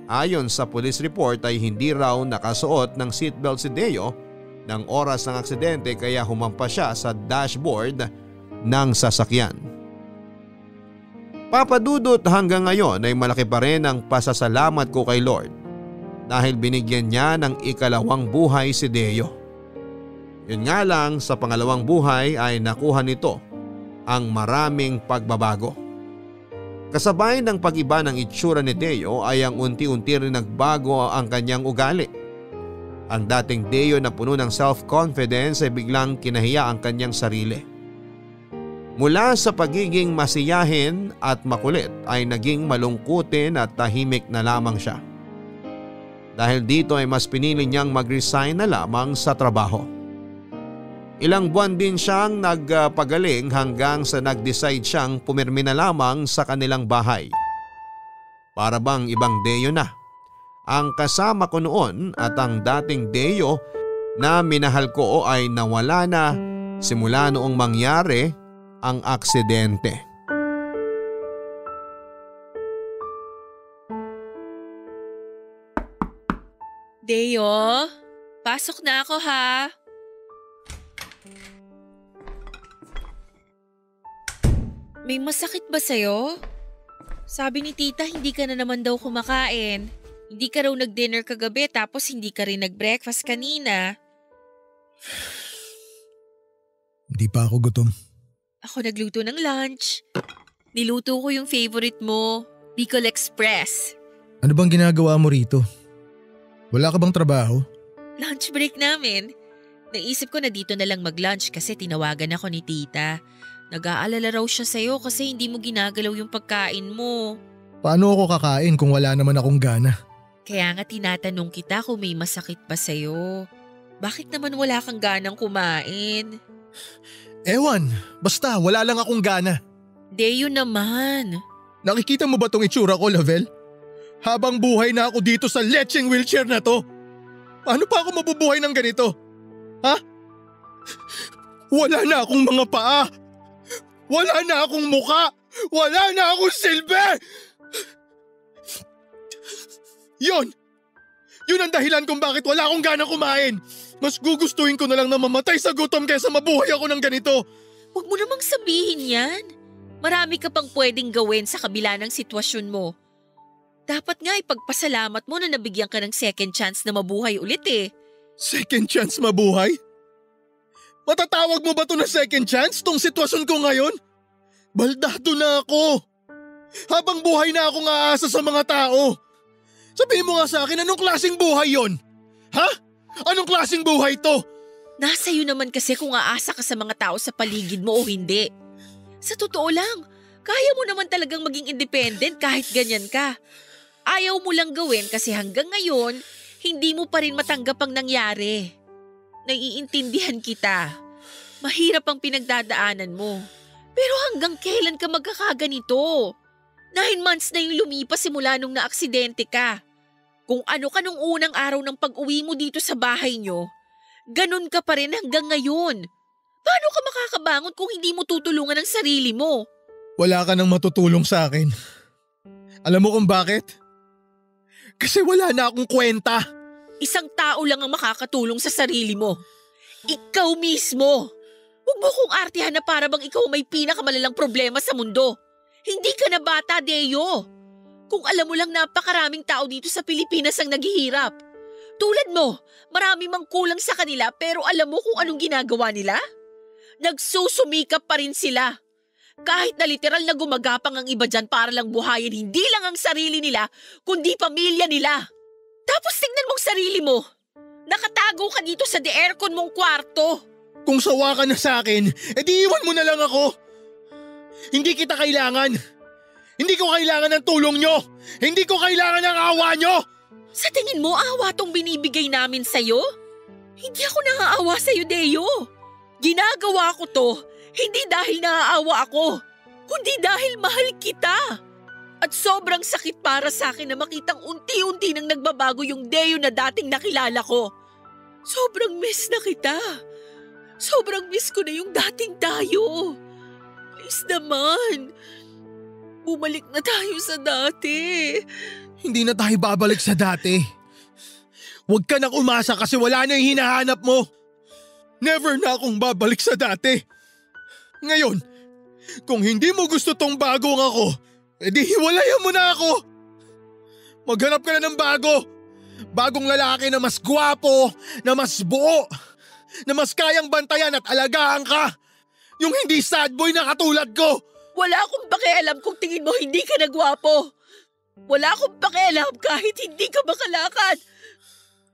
Ayon sa police report ay hindi raw nakasuot ng seatbelt si Deo ng oras ng aksidente kaya humampas siya sa dashboard ng sasakyan. Papadudot hanggang ngayon ay malaki pa rin ang pasasalamat ko kay Lord dahil binigyan niya ng ikalawang buhay si Deo. Yun nga lang, sa pangalawang buhay ay nakuha nito ang maraming pagbabago. Kasabay ng pag-iba ng itsura ni Deo ay ang unti-unti rin nagbago ang kanyang ugali. Ang dating Deo na puno ng self-confidence ay biglang kinahiya ang kanyang sarili. Mula sa pagiging masiyahin at makulit ay naging malungkutin at tahimik na lamang siya. Dahil dito ay mas pinili niyang mag-resign na lamang sa trabaho. Ilang buwan din siyang nagpagaling hanggang sa nag-decide siyang pumirmi na lamang sa kanilang bahay. Para bang ibang Deo na ang kasama ko noon at ang dating Deo na minahal ko ay nawala na simula noong mangyari ang aksidente. Deo, pasok na ako ha. May masakit ba sa'yo? Sabi ni tita hindi ka na naman daw kumakain. Hindi ka raw nag-dinner kagabi tapos hindi ka rin nag-breakfast kanina. Hindi pa ako gutom. Ako nagluto ng lunch. Niluto ko yung favorite mo, Bicol Express. Ano bang ginagawa mo rito? Wala ka bang trabaho? Lunch break namin. Naisip ko na dito na lang mag-lunch kasi tinawagan ako ni tita. Nag-aalala raw siya sa'yo kasi hindi mo ginagalaw yung pagkain mo. Paano ako kakain kung wala naman akong gana? Kaya nga tinatanong kita kung may masakit pa sa'yo. Bakit naman wala kang ganang kumain? Ewan, basta wala lang akong gana. Deo naman. Nakikita mo ba tong itsura ko, Lavelle? Habang buhay na ako dito sa lecheng wheelchair na to. Paano pa ako mabubuhay ng ganito? Ha? Wala na akong mga paa. Wala na akong muka. Wala na akong silbi. Yun ang dahilan kung bakit wala akong gana kumain. Mas gugustuhin ko na lang na mamatay sa gutom kaysa mabuhay ako ng ganito. Huwag mo namang sabihin yan. Marami ka pang pwedeng gawin sa kabila ng sitwasyon mo. Dapat nga ipagpasalamat mo na nabigyan ka ng second chance na mabuhay ulit eh. Second chance mabuhay? Matatawag mo ba to na second chance tong sitwasyon ko ngayon? Baldado na ako. Habang buhay na akong aasa sa mga tao. Sabihin mo nga sa akin, anong klaseng buhay yon? Ha? Anong klaseng buhay to? Nasa iyo naman kasi kung aasa ka sa mga tao sa paligid mo o hindi. Sa totoo lang, kaya mo naman talagang maging independent kahit ganyan ka. Ayaw mo lang gawin kasi hanggang ngayon, hindi mo pa rin matanggap ang nangyari. Naiintindihan kita. Mahirap ang pinagdadaanan mo. Pero hanggang kailan ka magkakaganito? 9 months na yung lumipas simula nung naaksidente ka. Kung ano ka nung unang araw ng pag-uwi mo dito sa bahay nyo, ganun ka pa rin hanggang ngayon. Paano ka makakabangon kung hindi mo tutulungan ang sarili mo? Wala ka nang matutulong sa akin. Alam mo kung bakit? Kasi wala na akong kwenta. Isang tao lang ang makakatulong sa sarili mo. Ikaw mismo. Huwag mo kong artihan na para bang ikaw may pinakamalalang problema sa mundo. Hindi ka na bata, Deo. Kung alam mo lang napakaraming tao dito sa Pilipinas ang naghihirap. Tulad mo, marami mang kulang sa kanila pero alam mo kung anong ginagawa nila? Nagsusumikap pa rin sila. Kahit na literal na gumagapang ang iba dyan para lang buhayin hindi lang ang sarili nila, kundi pamilya nila. Tapos tingnan mong sarili mo. Nakatago ka dito sa de-aircon mong kwarto. Kung sawa ka na sa akin, edi iwan mo na lang ako. Hindi kita kailangan. Hindi ko kailangan ng tulong nyo. Hindi ko kailangan ng awa nyo. Sa tingin mo, awa tong binibigay namin sa'yo? Hindi ako naaawa sa'yo, Deo. Ginagawa ko to, hindi dahil naaawa ako, kundi dahil mahal kita. At sobrang sakit para sa akin na makitang unti-unti nang nagbabago yung Deo na dating nakilala ko. Sobrang miss na kita. Sobrang miss ko na yung dating tayo. Please naman, bumalik na tayo sa dati. Hindi na tayo babalik sa dati. Huwag ka nang umasa kasi wala na yung hinahanap mo. Never na akong babalik sa dati. Ngayon, kung hindi mo gusto tong bagong ako, edi hiwalayan mo na ako. Maghanap ka na ng bago. Bagong lalaki na mas gwapo, na mas buo, na mas kayang bantayan at alagaan ka. Yung hindi sad boy na katulad ko. Wala akong pakialam kung tingin mo hindi ka nagwapo. Wala akong pakialam kahit hindi ka makalakad.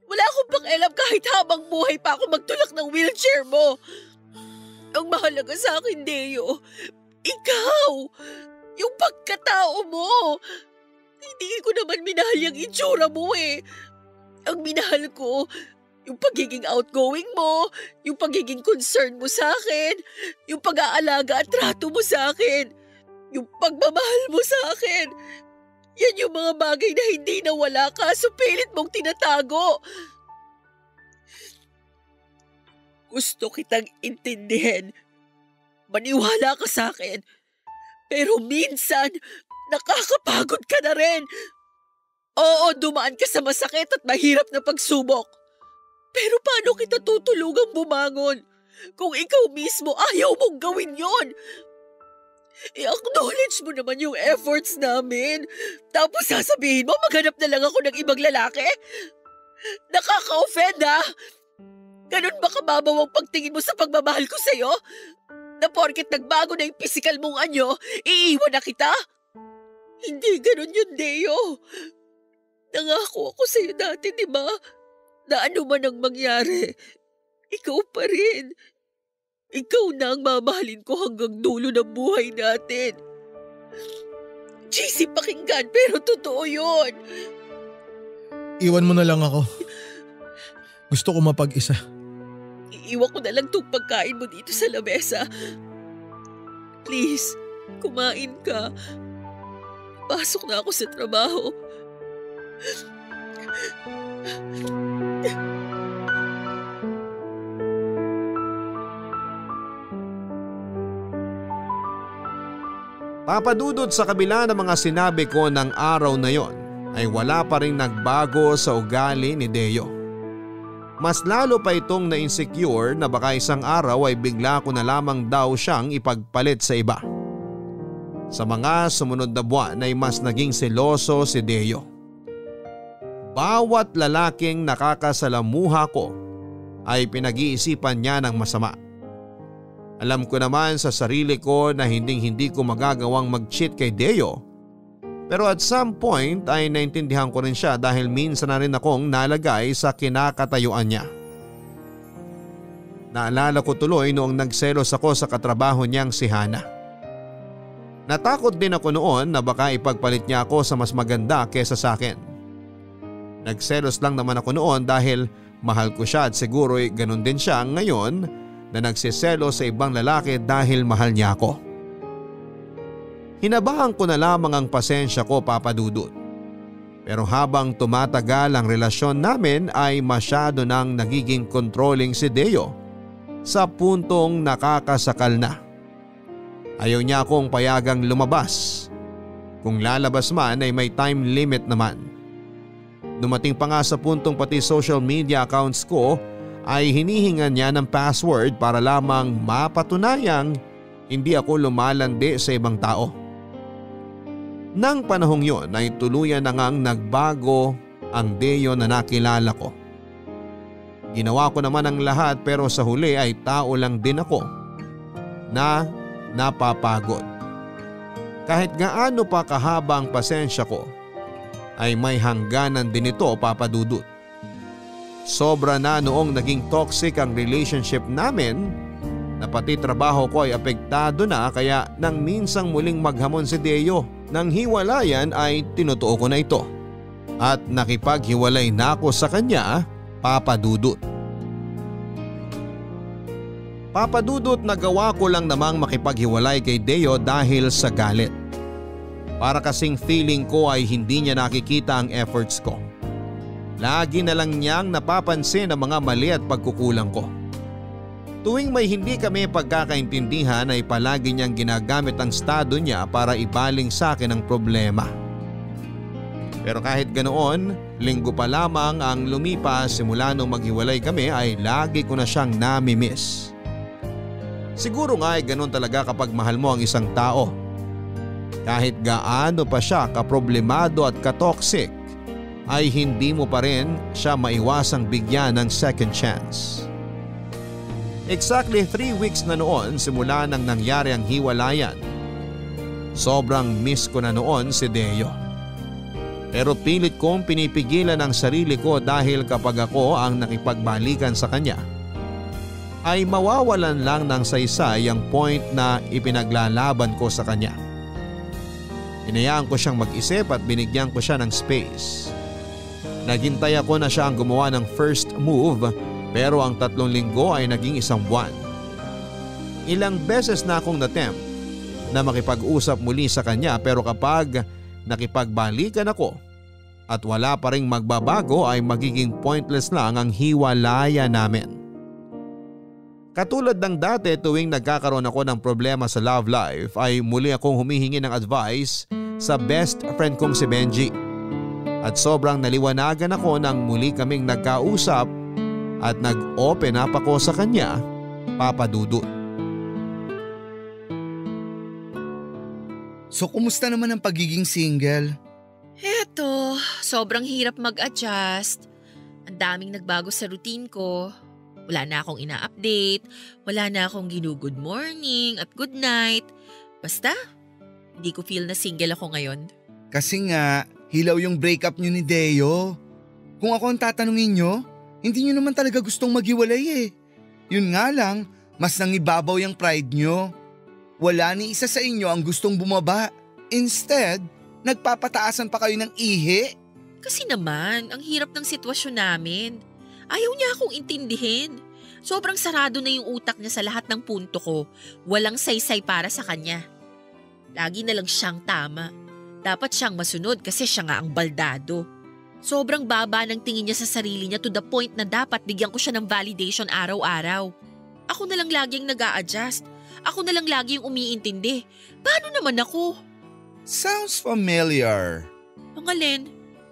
Wala akong pakialam kahit habang buhay pa ako magtulak ng wheelchair mo. Ang mahalaga sa akin, Deo, ikaw, yung pagkatao mo. Hindi ko naman minahal yung itsura mo eh. Ang minahal ko, yung pagiging outgoing mo, yung pagiging concern mo sa akin, yung pag-aalaga at trato mo sa akin, yung pagmamahal mo sa akin. Yan yung mga bagay na hindi nawala kaso pilit mong tinatago. Gusto kitang intindihin. Maniwala ka sa akin. Pero minsan, nakakapagod ka na rin. Oo, dumaan ka sa masakit at mahirap na pagsubok. Pero paano kita tutulungang bumangon? Kung ikaw mismo ayaw mong gawin yon. I-acknowledge mo naman yung efforts namin. Tapos sasabihin mo maghanap na lang ako ng ibang lalaki? Nakaka-offend ha? Ganun ba kababaw ang pagtingin mo sa pagmamahal ko sa'yo? Na porket nagbago na yung physical mong anyo, iiwan na kita? Hindi ganun yun, Deo. Nangako ako sa'yo dati, di ba? Na ano man ang mangyari, ikaw pa rin. Ikaw na ang mamahalin ko hanggang dulo ng buhay natin. Cheesy pakinggan, pero totoo yun. Iwan mo na lang ako. Gusto ko mapag-isa. Iiwan ko na lang itong pagkain mo dito sa lamesa. Please, kumain ka. Pasok na ako sa trabaho. Papa Dudut, sa kabila ng mga sinabi ko ng araw na yon ay wala pa rin nagbago sa ugali ni Deo. Mas lalo pa itong na-insecure na baka isang araw ay bigla ko na lamang daw siyang ipagpalit sa iba. Sa mga sumunod na buwan ay mas naging seloso si Deo. Bawat lalaking nakakasalamuha ko ay pinag-iisipan niya ng masama. Alam ko naman sa sarili ko na hindi ko magagawang mag-cheat kay Deo. Pero at some point ay naintindihan ko rin siya dahil minsan na rin akong nalagay sa kinakatayuan niya. Naalala ko tuloy noong nagselos ako sa katrabaho niyang si Hana. Natakot din ako noon na baka ipagpalit niya ako sa mas maganda kesa sa akin. Nagselos lang naman ako noon dahil mahal ko siya at siguro ganun din siya ngayon na nagsiselo sa ibang lalaki dahil mahal niya ako. Hinabahan ko na lamang ang pasensya ko, Papa Dudut. Pero habang tumatagal ang relasyon namin ay masyado nang nagiging controlling si Deo sa puntong nakakasakal na. Ayaw niya akong payagang lumabas. Kung lalabas man ay may time limit naman. Dumating pa nga sa puntong pati social media accounts ko ay hinihingan niya ng password para lamang mapatunayang hindi ako lumalandi sa ibang tao. Nang panahong yon ay tuluyan na ngang nagbago ang Deo na nakilala ko. Ginawa ko naman ang lahat pero sa huli ay tao lang din ako na napapagod. Kahit gaano pa kahaba ang pasensya ko ay may hangganan din ito, Papa Dudut. Sobra na noong naging toxic ang relationship namin na pati trabaho ko ay apektado na kaya nang minsang muling maghamon si Deo nang hiwalayan ay tinutuo ko na ito. At nakipaghiwalay na ako sa kanya, Papa Dudut. Papa Dudut, nagawa ko lang namang makipaghiwalay kay Deo dahil sa galit. Para kasing feeling ko ay hindi niya nakikita ang efforts ko. Lagi na lang niyang napapansin ang mga mali at pagkukulang ko. Tuwing may hindi kami pagkakaintindihan ay palagi niyang ginagamit ang estado niya para ibaling sa akin ang problema. Pero kahit ganoon, linggo pa lamang ang lumipas simula nung maghiwalay kami ay lagi ko na siyang nami-miss. Siguro nga ay ganoon talaga kapag mahal mo ang isang tao. Kahit gaano pa siya kaproblemado at katoxic, ay hindi mo pa rin siya maiwasang bigyan ng second chance. Exactly 3 weeks na noon simula nang nangyari ang hiwalayan. Sobrang miss ko na noon si Deo. Pero pilit kong pinipigilan ang sarili ko dahil kapag ako ang nakipagbalikan sa kanya, ay mawawalan lang ng saysay ang point na ipinaglalaban ko sa kanya. Hinayaan ko siyang mag-isip at binigyan ko siya ng space. Naghintay ako na siya ang gumawa ng first move. Pero ang 3 linggo ay naging 1 buwan. Ilang beses na akong natempt na makipag-usap muli sa kanya pero kapag nakipagbalikan ako at wala pa ring magbabago ay magiging pointless lang ang hiwalayan namin. Katulad ng dati tuwing nagkakaroon ako ng problema sa love life ay muli akong humihingi ng advice sa best friend kong si Benji. At sobrang naliwanagan ako nang muli kaming nagkausap at nag-open up ako sa kanya, Papa Dudut. So kumusta naman ang pagiging single? Eto, sobrang hirap mag-adjust. Ang daming nagbago sa routine ko. Wala na akong ina-update, wala na akong good morning at good night. Basta, hindi ko feel na single ako ngayon. Kasi nga, hilaw yung breakup niyo ni Deo. Kung ako ang tatanungin niyo, hindi niyo naman talaga gustong maghiwalay eh. Yun nga lang, mas nangibabaw yung pride niyo. Wala ni isa sa inyo ang gustong bumaba. Instead, nagpapataasan pa kayo ng ihi. Kasi naman, ang hirap ng sitwasyon namin. Ayaw niya akong intindihin. Sobrang sarado na yung utak niya sa lahat ng punto ko. Walang saysay para sa kanya. Lagi na lang siyang tama. Dapat siyang masunod kasi siya nga ang baldado. Sobrang baba ng tingin niya sa sarili niya to the point na dapat bigyan ko siya ng validation araw-araw. Ako na lang laging nag-a-adjust. Ako na lang laging umiintindi. Paano naman ako? Sounds familiar. Ang alin?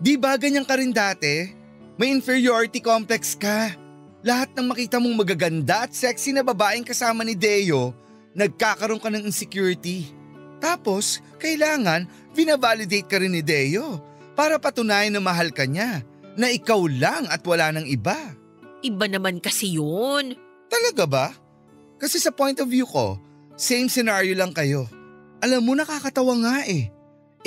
Di ba ganyan ka rin dati? May inferiority complex ka. Lahat ng makita mong magaganda at sexy na babaeng kasama ni Deo, nagkakaroon ka ng insecurity. Tapos, kailangan binavalidate ka rin ni Deo para patunayan na mahal ka niya, na ikaw lang at wala ng iba. Iba naman kasi yun. Talaga ba? Kasi sa point of view ko, same scenario lang kayo. Alam mo, nakakatawa nga eh.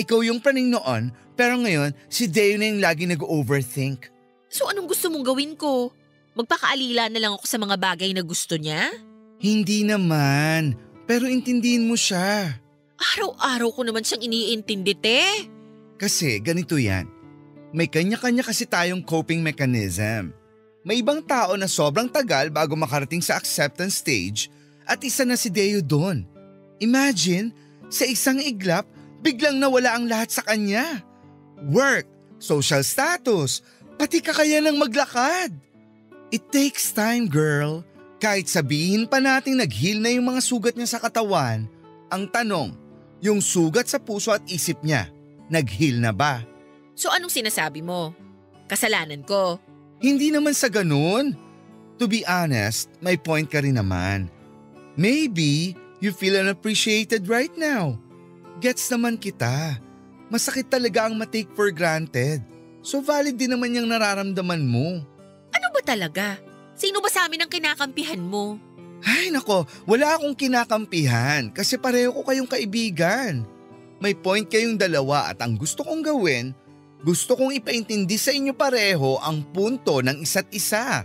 Ikaw yung praning noon, pero ngayon si Deo na yung lagi nag-overthink. So anong gusto mong gawin ko? Magpakaalila na lang ako sa mga bagay na gusto niya? Hindi naman, pero intindihin mo siya. Araw-araw ko naman siyang iniintindi, te. Kasi ganito yan, may kanya-kanya kasi tayong coping mechanism. May ibang tao na sobrang tagal bago makarating sa acceptance stage at isa na si Deo doon. Imagine, sa isang iglap, biglang nawala ang lahat sa kanya. Work, social status, pati kakayanang maglakad. It takes time, girl. Kahit sabihin pa nating nag-heal na yung mga sugat niya sa katawan, ang tanong, yung sugat sa puso at isip niya, nag-heal na ba? So anong sinasabi mo? Kasalanan ko? Hindi naman sa ganun. To be honest, may point ka rin naman. Maybe you feel unappreciated right now. Gets naman kita. Masakit talaga ang ma-take for granted. So valid din naman yung nararamdaman mo. Ano ba talaga? Sino ba sa amin ang kinakampihan mo? Ay nako, wala akong kinakampihan kasi pareho ko kayong kaibigan. May point kayong dalawa at ang gusto kong gawin, gusto kong ipaintindi sa inyo pareho ang punto ng isa't isa.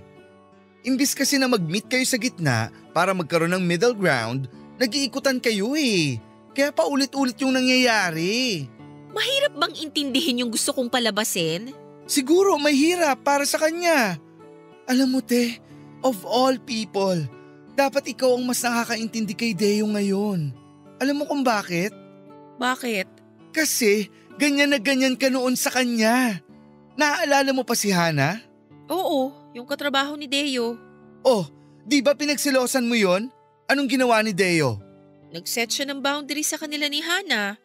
Imbis kasi na mag-meet kayo sa gitna para magkaroon ng middle ground, nag-iikutan kayo eh. Kaya paulit-ulit yung nangyayari. Mahirap bang intindihin yung gusto kong palabasin? Siguro mahirap para sa kanya. Alam mo te, of all people, dapat ikaw ang mas nakakaintindi kay Deo ngayon. Alam mo kung bakit? Bakit? Kasi ganyan na ganyan ka noon sa kanya. Naaalala mo pa si Hana? Oo, yung katrabaho ni Deo. Oh, di ba pinagsilosan mo yon? Anong ginawa ni Deo? Nag-set siya ng boundary sa kanila ni Hana.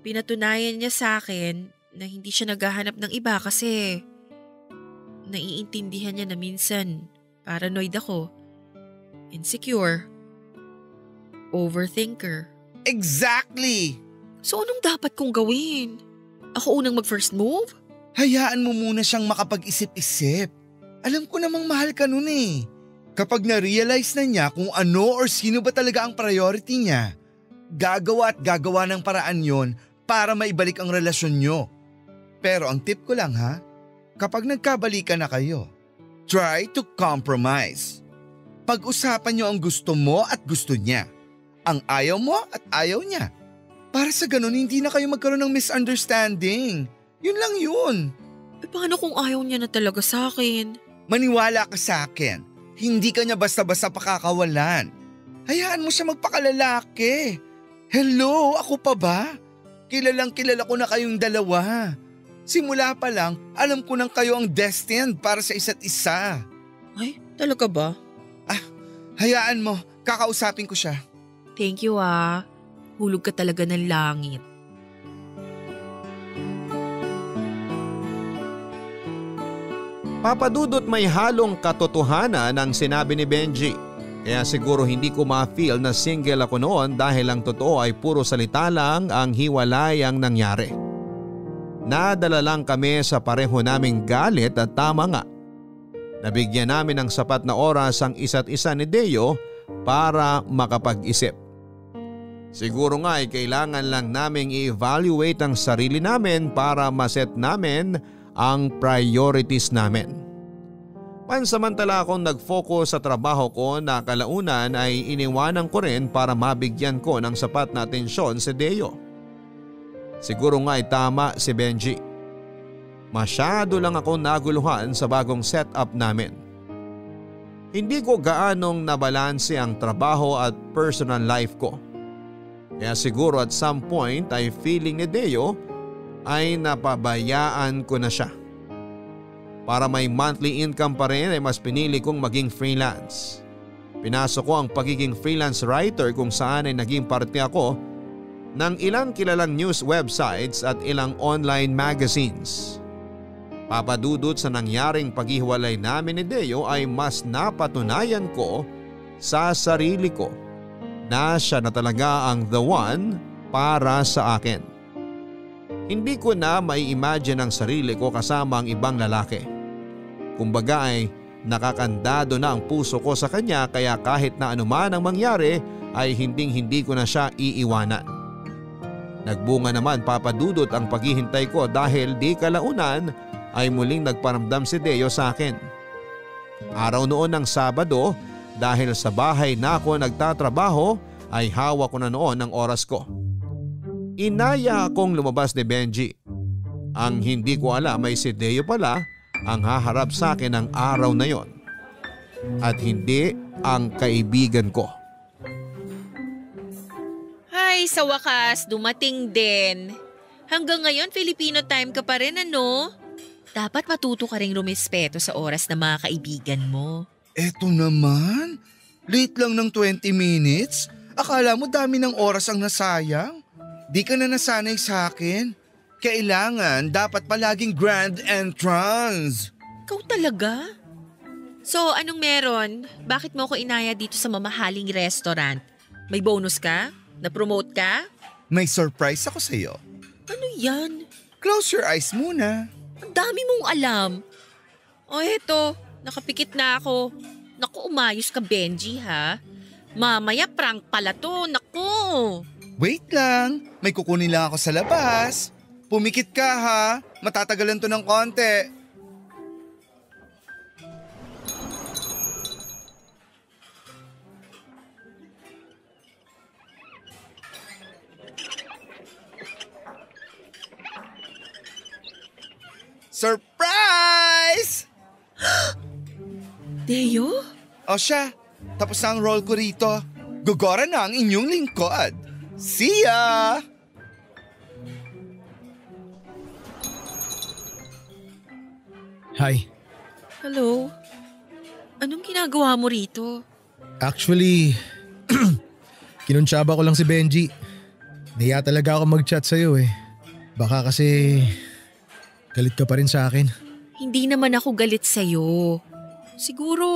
Pinatunayan niya sa akin na hindi siya naghahanap ng iba kasi naiintindihan niya na minsan paranoid ako, insecure, overthinker. Exactly! So anong dapat kong gawin? Ako unang mag-first move? Hayaan mo muna siyang makapag-isip-isip. Alam ko namang mahal ka nun eh. Kapag na-realize na niya kung ano or sino ba talaga ang priority niya, gagawa at gagawa ng paraan yon para maibalik ang relasyon nyo. Pero ang tip ko lang ha, kapag nagkabalikan na kayo, try to compromise. Pag-usapan nyo ang gusto mo at gusto niya. Ang ayaw mo at ayaw niya. Para sa ganun hindi na kayo magkaroon ng misunderstanding. Yun lang yun. Eh paano kung ayaw niya na talaga sa akin? Maniwala ka sa akin. Hindi ka niya basta-basta pakakawalan. Hayaan mo siya magpakalalaki. Hello, ako pa ba? Kilalang kilala ko na kayong dalawa. Simula pa lang, alam ko nang kayo ang destined para sa isa't isa. Ay, talaga ba? Hayaan mo, kakausapin ko siya. Thank you ah. Hulog ka talaga ng langit. Papadudot may halong katotohanan ang sinabi ni Benji. Kaya siguro hindi ko ma-feel na single ako noon dahil ang totoo ay puro salita lang ang hiwalay ang nangyari. Nadala lang kami sa pareho naming galit at tama nga. Nabigyan namin ng sapat na oras ang isa't isa ni Deo para makapag-isip. Siguro nga ay kailangan lang naming i-evaluate ang sarili namin para maset namin ang priorities namin. Pansamantala akong nag-focus sa trabaho ko na kalaunan ay iniwanan ko rin para mabigyan ko ng sapat na atensyon si Deo. Siguro nga ay tama si Benji. Masyado lang ako naguluhan sa bagong setup namin. Hindi ko gaanong nabalanse ang trabaho at personal life ko. Kaya siguro at some point ay feeling ni Deo ay napabayaan ko na siya. Para may monthly income pa rin ay mas pinili kong maging freelance. Pinasok ko ang pagiging freelance writer kung saan ay naging parte ako ng ilang kilalang news websites at ilang online magazines. Papadudot sa nangyaring paghiwalay namin ni Deo ay mas napatunayan ko sa sarili ko na siya na talaga ang the one para sa akin. Hindi ko na mai-imagine ang sarili ko kasama ang ibang lalaki. Kumbaga ay nakakandado na ang puso ko sa kanya kaya kahit na anuman ang mangyari ay hindi ko na siya iiwanan. Nagbunga naman papadudot ang paghihintay ko dahil di kalaunan ay muling nagparamdam si Deo sa akin. Araw noon ng Sabado dahil sa bahay na ako nagtatrabaho ay hawak ko na noon ang oras ko. Inaya akong lumabas ni Benji. Ang hindi ko alam ay si Deo pala ang haharap sa akin ng araw na yon at hindi ang kaibigan ko. Ay, sa wakas, dumating din. Hanggang ngayon, Filipino time ka pa rin, ano? Dapat matuto ka ring rumispeto sa oras ng mga kaibigan mo. Eto naman, late lang ng 20 minutes. Akala mo dami ng oras ang nasayang? Di ka na nasanay sa akin. Kailangan dapat palaging grand entrance. Ikaw talaga? So, anong meron? Bakit mo ako inaya dito sa mamahaling restaurant? May bonus ka? Na-promote ka? May surprise ako sa'yo. Ano yan? Close your eyes muna. Ang dami mong alam. O eto, nakapikit na ako. Naku, umayos ka, Benji, ha? Mamaya prank pala to, naku. Wait lang, may kukunin lang ako sa labas. Pumikit ka ha, matatagalan to ng konti. Surprise! Deo? O siya, tapos na ang roll ko rito. Gugora na ang inyong lingkod. See ya! Hi. Hello? Anong ginagawa mo rito? Actually, kinuntsaba ko lang si Benji. Naiya talaga ako mag-chat sa'yo eh. Baka kasi galit ka pa rin sa akin. Hindi naman ako galit sa'yo. Siguro,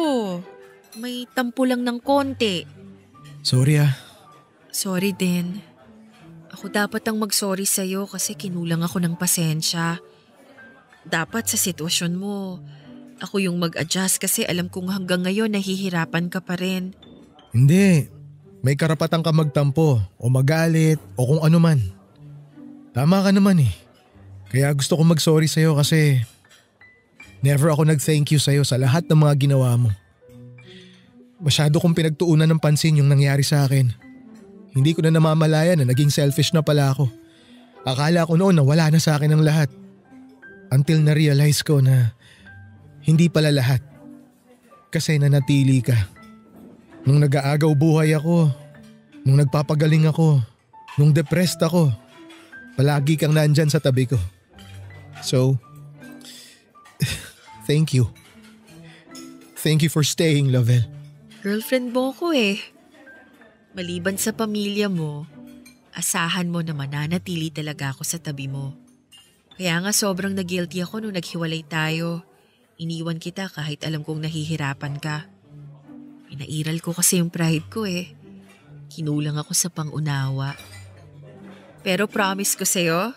may tampo lang ng konti. Sorry ah. Sorry din. Ako dapat ang mag-sorry sa'yo kasi kinulang ako ng pasensya. Dapat sa sitwasyon mo, ako yung mag-adjust kasi alam kong hanggang ngayon nahihirapan ka pa rin. Hindi. May karapatan ka magtampo o magalit o kung ano man. Tama ka naman eh. Kaya gusto ko mag-sorry sa'yo kasi never ako nag-thank you sa'yo sa lahat ng mga ginawa mo. Masyado kong pinagtuunan ng pansin yung nangyari sa akin. Hindi ko na namamalayan na naging selfish na pala ako. Akala ko noon na wala na sa akin ang lahat. Until na-realize ko na hindi pala lahat. Kasi nanatili ka. Nung nag-aagaw buhay ako, nung nagpapagaling ako, nung depressed ako, palagi kang nandyan sa tabi ko. So, thank you. Thank you for staying, Lovell. Girlfriend mo ko eh. Maliban sa pamilya mo, asahan mo na mananatili talaga ako sa tabi mo. Kaya nga sobrang na-guilty ako nung naghiwalay tayo. Iniwan kita kahit alam kong nahihirapan ka. Pinairal ko kasi yung pride ko eh. Kinulang ako sa pangunawa. Pero promise ko sa'yo,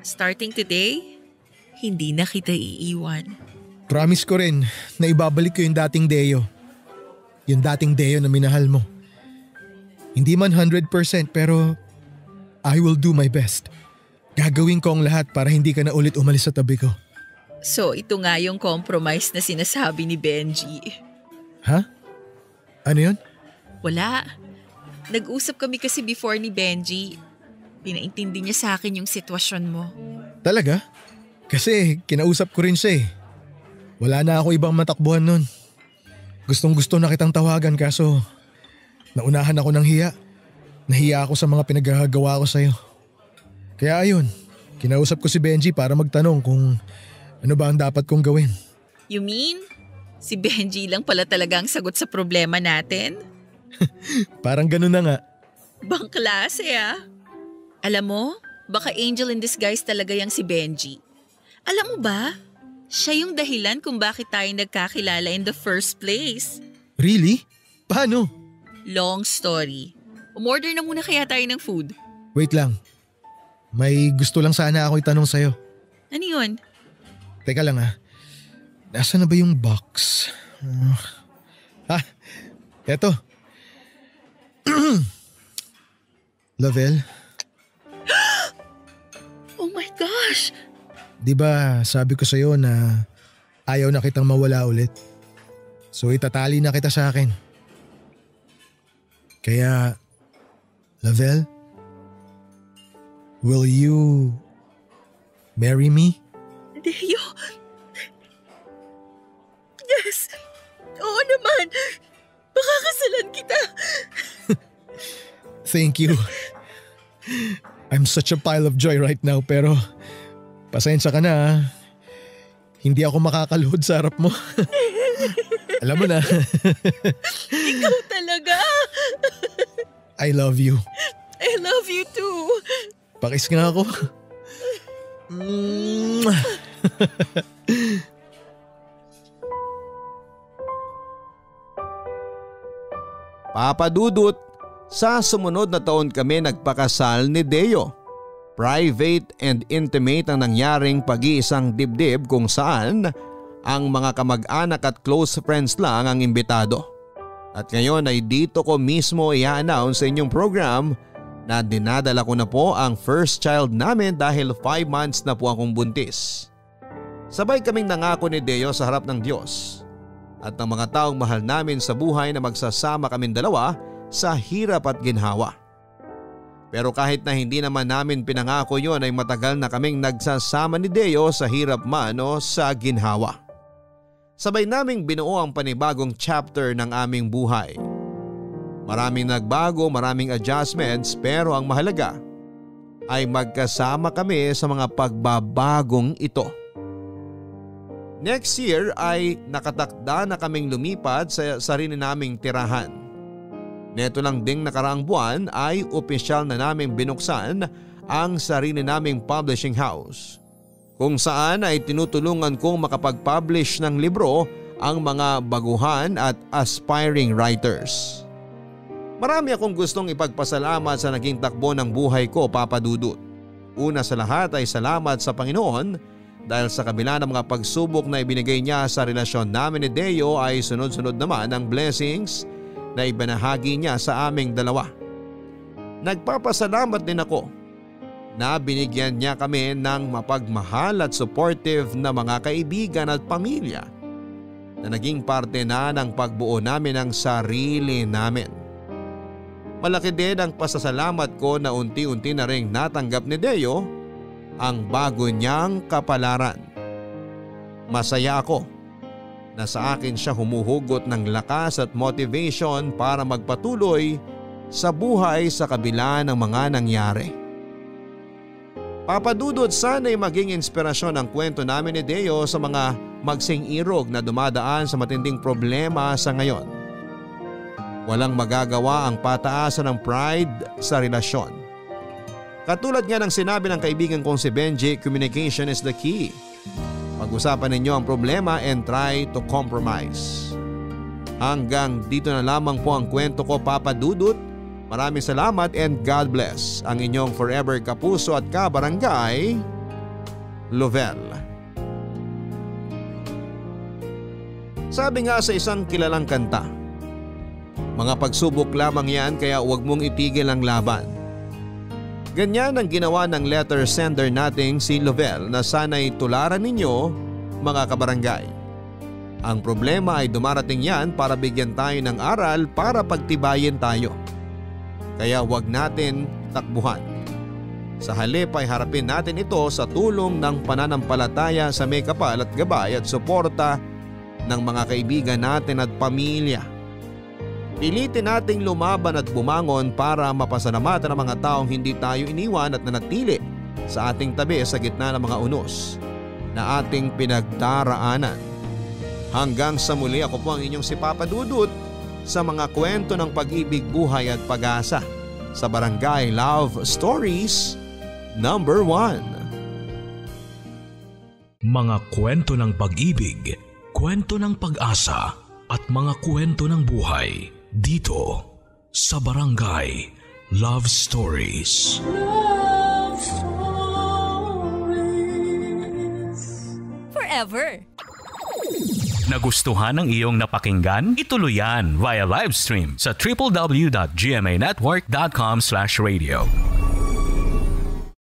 starting today, hindi na kita iiwan. Promise ko rin na ibabalik ko yung dating Deo. Yung dating Deo na minahal mo. Hindi man 100% pero I will do my best. Gagawin ko ang lahat para hindi ka na ulit umalis sa tabi ko. So ito nga yung compromise na sinasabi ni Benji. Ha? Ano yun? Wala. Nag-usap kami kasi before ni Benji. Pinaintindi niya sa akin yung sitwasyon mo. Talaga? Kasi kinausap ko rin siya eh. Wala na ako ibang matakbuhan nun. Gustong-gusto na kitang tawagan kaso naunahan ako ng hiya. Nahiya ako sa mga pinagagawa ko sa'yo. Kaya ayun, kinausap ko si Benji para magtanong kung ano ba ang dapat kong gawin. You mean, si Benji lang pala talaga ang sagot sa problema natin? Parang ganun na nga. Bang klase ah. Alam mo, baka angel in disguise talaga yang si Benji. Alam mo ba, siya yung dahilan kung bakit tayo nagkakilala in the first place. Really? Paano? Long story. Umorder na muna kaya tayo ng food. Wait lang. May gusto lang sana ako itanong sa'yo. Ano yun? Teka lang ah. Nasaan na ba yung box? Eto. Lavelle. Oh my gosh! Di ba sabi ko sa'yo na ayaw na kitang mawala ulit? So itatali na kita sa akin. Kaya, Lavelle, will you marry me? Deo? Yes! Oo naman! Makakasalan kita! Thank you. I'm such a pile of joy right now pero pasensya ka na ah. Hindi ako makakaluhod sa harap mo. Alam mo na. Ikaw talaga! I love you. I love you too! Pakis nga ako. Papa Dudut, sa sumunod na taon kami nagpakasal ni Deo. Private and intimate ang nangyaring pag-iisang dibdib kung saan ang mga kamag-anak at close friends lang ang imbitado. At ngayon ay dito ko mismo i-announce sa inyong program na dinadala ko na po ang first child namin dahil 5 months na po akong buntis. Sabay kaming nangako ni Deo sa harap ng Diyos at ng mga taong mahal namin sa buhay na magsasama kaming dalawa sa hirap at ginhawa. Pero kahit na hindi naman namin pinangako yon ay matagal na kaming nagsasama ni Deo sa hirap man o sa ginhawa. Sabay naming binuo ang panibagong chapter ng aming buhay. Maraming nagbago, maraming adjustments pero ang mahalaga ay magkasama kami sa mga pagbabagong ito. Next year ay nakatakda na kaming lumipat sa sarili naming tirahan. Neto lang ding nakaraang buwan ay opisyal na naming binuksan ang sarili naming publishing house. Kung saan ay tinutulungan kong makapag-publish ng libro ang mga baguhan at aspiring writers. Marami akong gustong ipagpasalamat sa naging takbo ng buhay ko, Papa Dudut. Una sa lahat ay salamat sa Panginoon dahil sa kabila ng mga pagsubok na ibinigay niya sa relasyon namin ni Deo ay sunod-sunod naman ang blessings na ibinahagi niya sa aming dalawa. Nagpapasalamat din ako na binigyan niya kami ng mapagmahal at supportive na mga kaibigan at pamilya na naging parte na ng pagbuo namin ng sarili namin. Malaki din ang pasasalamat ko na unti-unti na ring natanggap ni Deo ang bago niyang kapalaran. Masaya ako na sa akin siya humuhugot ng lakas at motivation para magpatuloy sa buhay sa kabila ng mga nangyari. Papa Dudut, sana'y maging inspirasyon ang kwento namin ni Deo sa mga magsing-irog na dumadaan sa matinding problema sa ngayon. Walang magagawa ang pataasan ng pride sa relasyon. Katulad nga ng sinabi ng kaibigan kong si Benji, communication is the key. Pag-usapan ninyo ang problema and try to compromise. Hanggang dito na lamang po ang kwento ko, Papa Dudut. Maraming salamat and God bless. Ang inyong forever kapuso at kabarangay, Lovelle. Sabi nga sa isang kilalang kanta, mga pagsubok lamang yan kaya huwag mong itigil ang laban. Ganyan ang ginawa ng letter sender nating si Lovell na sana'y tularan ninyo mga kabarangay. Ang problema ay dumarating yan para bigyan tayo ng aral para pagtibayin tayo. Kaya huwag natin takbuhan. Sa halip ay harapin natin ito sa tulong ng pananampalataya sa may kapal at gabay at suporta ng mga kaibigan natin at pamilya. Pilitin nating lumaban at bumangon para mapasalamatan ang mga taong hindi tayo iniwan at nanatili sa ating tabi sa gitna ng mga unos na ating pinagdaraanan. Hanggang sa muli, ako po ang inyong si Papa Dudut sa mga kwento ng pag-ibig, buhay at pag-asa sa Barangay Love Stories number 1. Mga kwento ng pag-ibig, kwento ng pag-asa at mga kwento ng buhay dito sa Barangay Love Stories. Love Stories. Forever. Nagustuhan ng iyong napakinggan? Ituloy yan via live stream sa www.gmanetwork.com/radio.